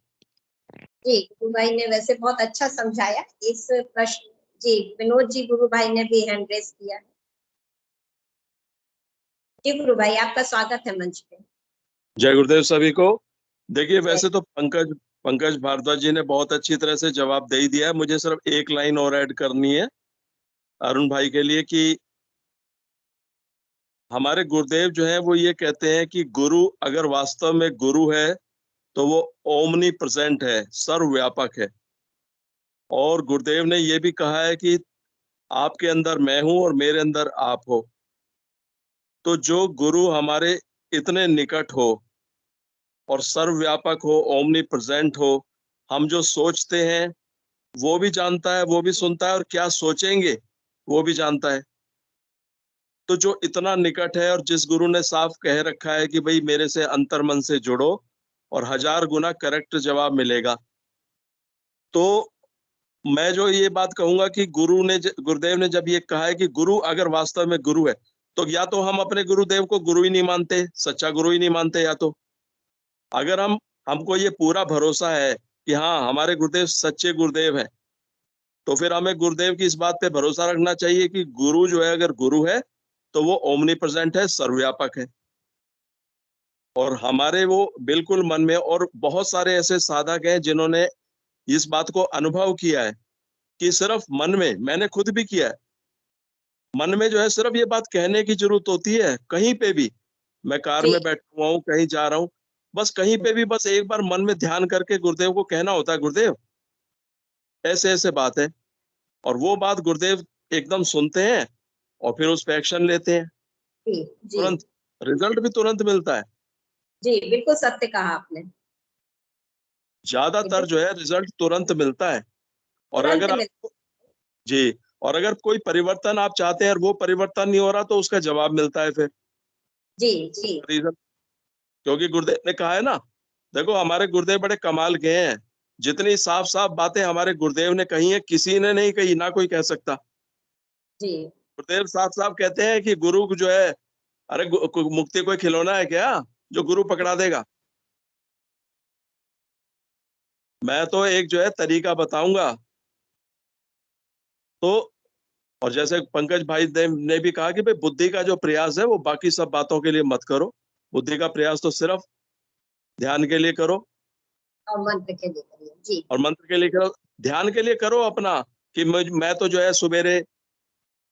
जी गुरु भाई ने वैसे बहुत अच्छा समझाया इस प्रश्न। जी विनोद जी गुरु भाई ने भी हैंड रेस किया है। जी गुरु भाई आपका स्वागत है मंच पे। जय गुरुदेव सभी को। देखिए वैसे तो पंकज भारद्वाज जी ने बहुत अच्छी तरह से जवाब दे ही दिया है, मुझे सिर्फ एक लाइन और ऐड करनी है अरुण भाई के लिए कि हमारे गुरुदेव जो है वो ये कहते हैं कि गुरु अगर वास्तव में गुरु है तो वो ओमनी प्रेजेंट है, सर्वव्यापक है। और गुरुदेव ने ये भी कहा है कि आपके अंदर मैं हूं और मेरे अंदर आप हो। तो जो गुरु हमारे इतने निकट हो और सर्वव्यापक हो, ओमनी प्रेजेंट हो, हम जो सोचते हैं वो भी जानता है, वो भी सुनता है, और क्या सोचेंगे वो भी जानता है। तो जो इतना निकट है और जिस गुरु ने साफ कह रखा है कि भाई मेरे से अंतर मन से जुड़ो और 1000 गुना करेक्ट जवाब मिलेगा, तो मैं जो ये बात कहूंगा कि गुरुदेव ने जब ये कहा है कि गुरु अगर वास्तव में गुरु है, तो या तो हम अपने गुरुदेव को गुरु ही नहीं मानते, सच्चा गुरु ही नहीं मानते, या तो अगर हमको ये पूरा भरोसा है कि हाँ हमारे गुरुदेव सच्चे गुरुदेव हैं, तो फिर हमें गुरुदेव की इस बात पे भरोसा रखना चाहिए कि गुरु जो है, अगर गुरु है तो वो ओमनी प्रेजेंट है, सर्वव्यापक है, और हमारे वो बिल्कुल मन में। और बहुत सारे ऐसे साधक हैं जिन्होंने इस बात को अनुभव किया है कि सिर्फ मन में, मैंने खुद भी किया है, मन में जो है सिर्फ ये बात कहने की जरूरत होती है। कहीं पे भी, मैं कार में बैठा हुआ हूँ, कहीं जा रहा हूँ, बस कहीं पे भी बस एक बार मन में ध्यान करके गुरुदेव को कहना होता है, गुरुदेव ऐसे ऐसे बात है, और वो बात गुरुदेव एकदम सुनते हैं और फिर उस पर एक्शन लेते हैं। तुरंत रिजल्ट भी तुरंत मिलता है। जी बिल्कुल सत्य कहा आपने। ज्यादातर जो है रिजल्ट तुरंत मिलता है। और अगर आप जी, और अगर कोई परिवर्तन आप चाहते हैं और वो परिवर्तन नहीं हो रहा, तो उसका जवाब मिलता है फिर। जी रीजन, क्योंकि गुरुदेव ने कहा है ना, देखो हमारे गुरुदेव बड़े कमाल के हैं, जितनी साफ साफ बातें हमारे गुरुदेव ने कही है किसी ने नहीं कही, ना कोई कह सकता। जी, गुरुदेव साफ साफ कहते हैं कि गुरु जो है, अरे मुक्ति कोई खिलौना है क्या जो गुरु पकड़ा देगा? मैं तो एक जो है तरीका बताऊंगा। तो और जैसे पंकज भाई ने भी कहा कि भाई बुद्धि का जो प्रयास है वो बाकी सब बातों के लिए मत करो, बुद्धि का प्रयास तो सिर्फ ध्यान के लिए करो और मंत्र के लिए करिए। जी, और मंत्र के लिए करो, ध्यान के लिए करो अपना, कि मैं तो जो है सवेरे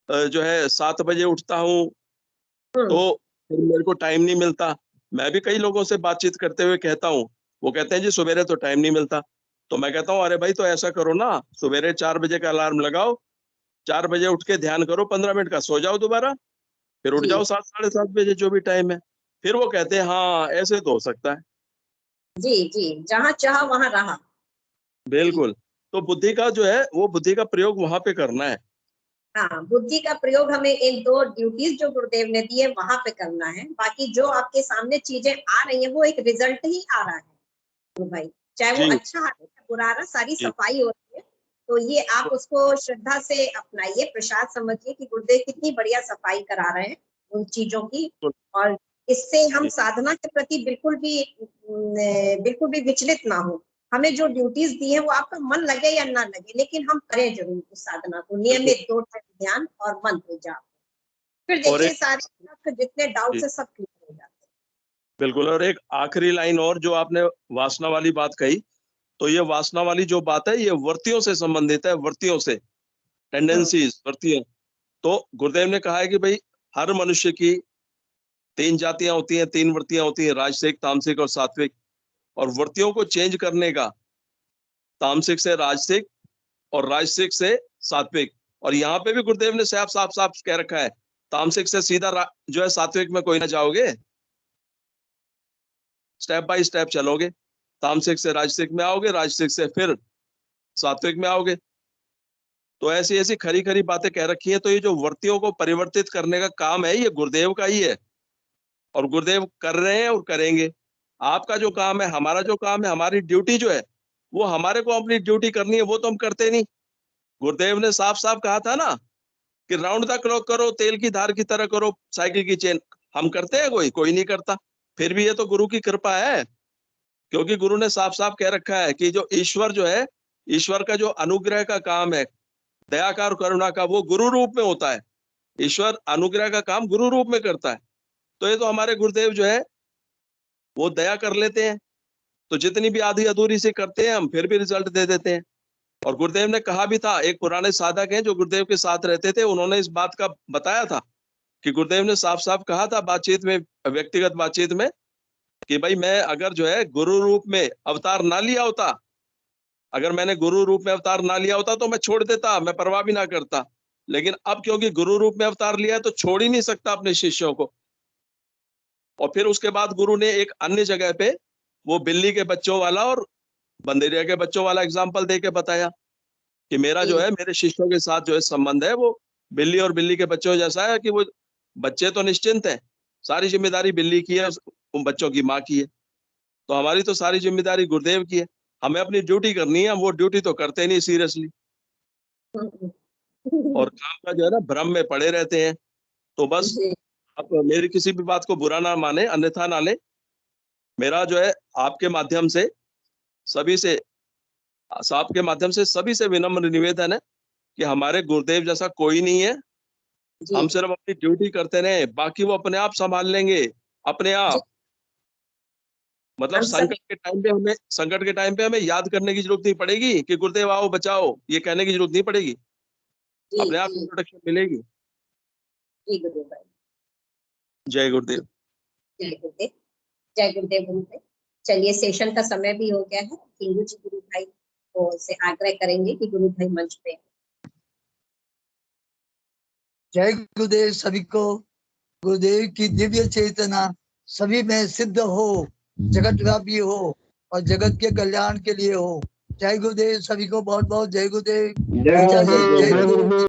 जो है 7 बजे उठता हूँ, तो फिर मेरे को टाइम नहीं मिलता। मैं भी कई लोगों से बातचीत करते हुए कहता हूँ, वो कहते हैं जी सवेरे तो टाइम नहीं मिलता। तो मैं कहता हूँ अरे भाई तो ऐसा करो ना, सवेरे 4 बजे का अलार्म लगाओ, 4 बजे उठ के ध्यान करो 15 मिनट का, सो जाओ दोबारा, फिर उठ जाओ 7 साढ़े 7 बजे जो भी टाइम है। फिर वो कहते हैं हाँ ऐसे तो हो सकता है। जी, जहाँ चाहा वहाँ रहा। बिल्कुल, तो बुद्धि का जो है वो बुद्धि का प्रयोग वहां पे करना है। हाँ, बुद्धि का प्रयोग हमें इन 2 ड्यूटीज जो गुरुदेव ने दी है वहां पे करना है। बाकी जो आपके सामने चीजें आ रही है वो एक रिजल्ट ही आ रहा है भाई, चाहे वो अच्छा आ रहा बुरा आ रहा, सारी सफाई हो रही है। तो ये आप उसको श्रद्धा से अपनाइए, प्रसाद समझिए कि गुरुदेव कितनी बढ़िया सफाई करा रहे हैं उन चीजों की, और इससे हम साधना के प्रति बिल्कुल भी विचलित ना हो। हमें जो ड्यूटीज दी है वो आपका मन लगे या ना लगे, लेकिन हम करें जरूर उस साधना को, नियमित 2 टाइम ध्यान और मंत्र जाप। फिर देखिए सारे जितने डाउट्स है सब क्लियर हो जाते हैं। बिल्कुल, और एक आखिरी लाइन और जो आपने वासना वाली बात कही, तो ये वासना वाली जो बात है ये वृत्तियों से संबंधित है, वृत्तियों से, टेंडेंसीज, वृत्तियां। तो गुरुदेव ने कहा है कि भाई हर मनुष्य की 3 जातियां होती हैं, 3 वृत्तियां होती हैं, राजसिक, तामसिक और सात्विक। और वृत्तियों को चेंज करने का, तामसिक से राजसिक और राजसिक से सात्विक। और यहाँ पे भी गुरुदेव ने साफ साफ साफ कह रखा है, तामसिक से सीधा जो है सात्विक में कोई ना जाओगे, स्टेप बाय स्टेप चलोगे, तामसिक से राजसिक में आओगे, राजसिक से फिर सात्विक में आओगे। तो ऐसी ऐसी खरी खरी बातें कह रखी है। तो ये जो वृत्तियों को परिवर्तित करने का काम है ये गुरुदेव का ही है, और गुरुदेव कर रहे हैं और करेंगे। आपका जो काम है, हमारा जो काम है, हमारी ड्यूटी जो है, वो हमारे को अपनी ड्यूटी करनी है, वो तो हम करते नहीं। गुरुदेव ने साफ साफ कहा था ना कि राउंड द क्लॉक करो, तेल की धार की तरह करो साइकिल की चेन। हम करते हैं? कोई नहीं करता। फिर भी ये तो गुरु की कृपा है, क्योंकि गुरु ने साफ साफ कह रखा है कि जो ईश्वर जो है, ईश्वर का जो अनुग्रह का काम है, दया का और करुणा का, वो गुरु रूप में होता है। ईश्वर अनुग्रह का काम गुरु रूप में करता है। तो ये तो हमारे गुरुदेव जो है वो दया कर लेते हैं, तो जितनी भी आधी अधूरी से करते हैं हम, फिर भी रिजल्ट दे देते हैं। और गुरुदेव ने कहा भी था, एक पुराने साधक हैं जो गुरुदेव के साथ रहते थे, उन्होंने इस बात का बताया था कि गुरुदेव ने साफ साफ कहा था बातचीत में, व्यक्तिगत बातचीत में, कि भाई मैं अगर जो है गुरु रूप में अवतार ना लिया होता, अगर मैंने गुरु रूप में अवतार ना लिया होता तो मैं छोड़ देता, मैं परवाह भी ना करता। लेकिन अब क्योंकि गुरु रूप में अवतार लिया है तो छोड़ ही नहीं सकता अपने शिष्यों को। और फिर उसके बाद गुरु ने एक अन्य जगह पे वो बिल्ली के बच्चों वाला और बंदेरिया के बच्चों वाला एग्जाम्पल दे के बताया कि मेरा जो है मेरे शिष्यों के साथ जो है संबंध है वो बिल्ली और बिल्ली के बच्चों जैसा है, कि वो बच्चे तो निश्चिंत हैं, सारी जिम्मेदारी बिल्ली की है, उन बच्चों की माँ की है, तो हमारी तो सारी जिम्मेदारी गुरुदेव की है। हमें अपनी ड्यूटी करनी है, वो ड्यूटी तो करते नहीं सीरियसली, और काम का जो है ना भ्रम में पड़े रहते हैं। तो बस अब मेरी किसी भी बात को बुरा ना माने, अन्यथा ना ले। मेरा जो है आपके माध्यम से सभी से विनम्र निवेदन है कि हमारे गुरुदेव जैसा कोई नहीं है। हम सिर्फ अपनी ड्यूटी करते रहे, बाकी वो अपने आप संभाल लेंगे, अपने आप। मतलब संकट के टाइम पे हमें याद करने की जरूरत नहीं पड़ेगी कि गुरुदेव आओ बचाओ, ये कहने की जरूरत नहीं पड़ेगी, अपने आप इंट्रोडक्शन मिलेगी। जय गुरुदेव। जय गुरुदेव। जय गुरुदेव। गुरुदेव, चलिए सेशन का समय भी हो गया है। किंगू जी गुरु भाई को से आग्रह करेंगे कि गुरु भाई मंच पे। जय गुरुदेव सभी को। गुरुदेव की दिव्य चेतना सभी में सिद्ध हो, जगत व्यापी हो और जगत के कल्याण के लिए हो। जय गुरुदेव सभी को, बहुत बहुत जय गुरुदेव। जय गुरुदेव।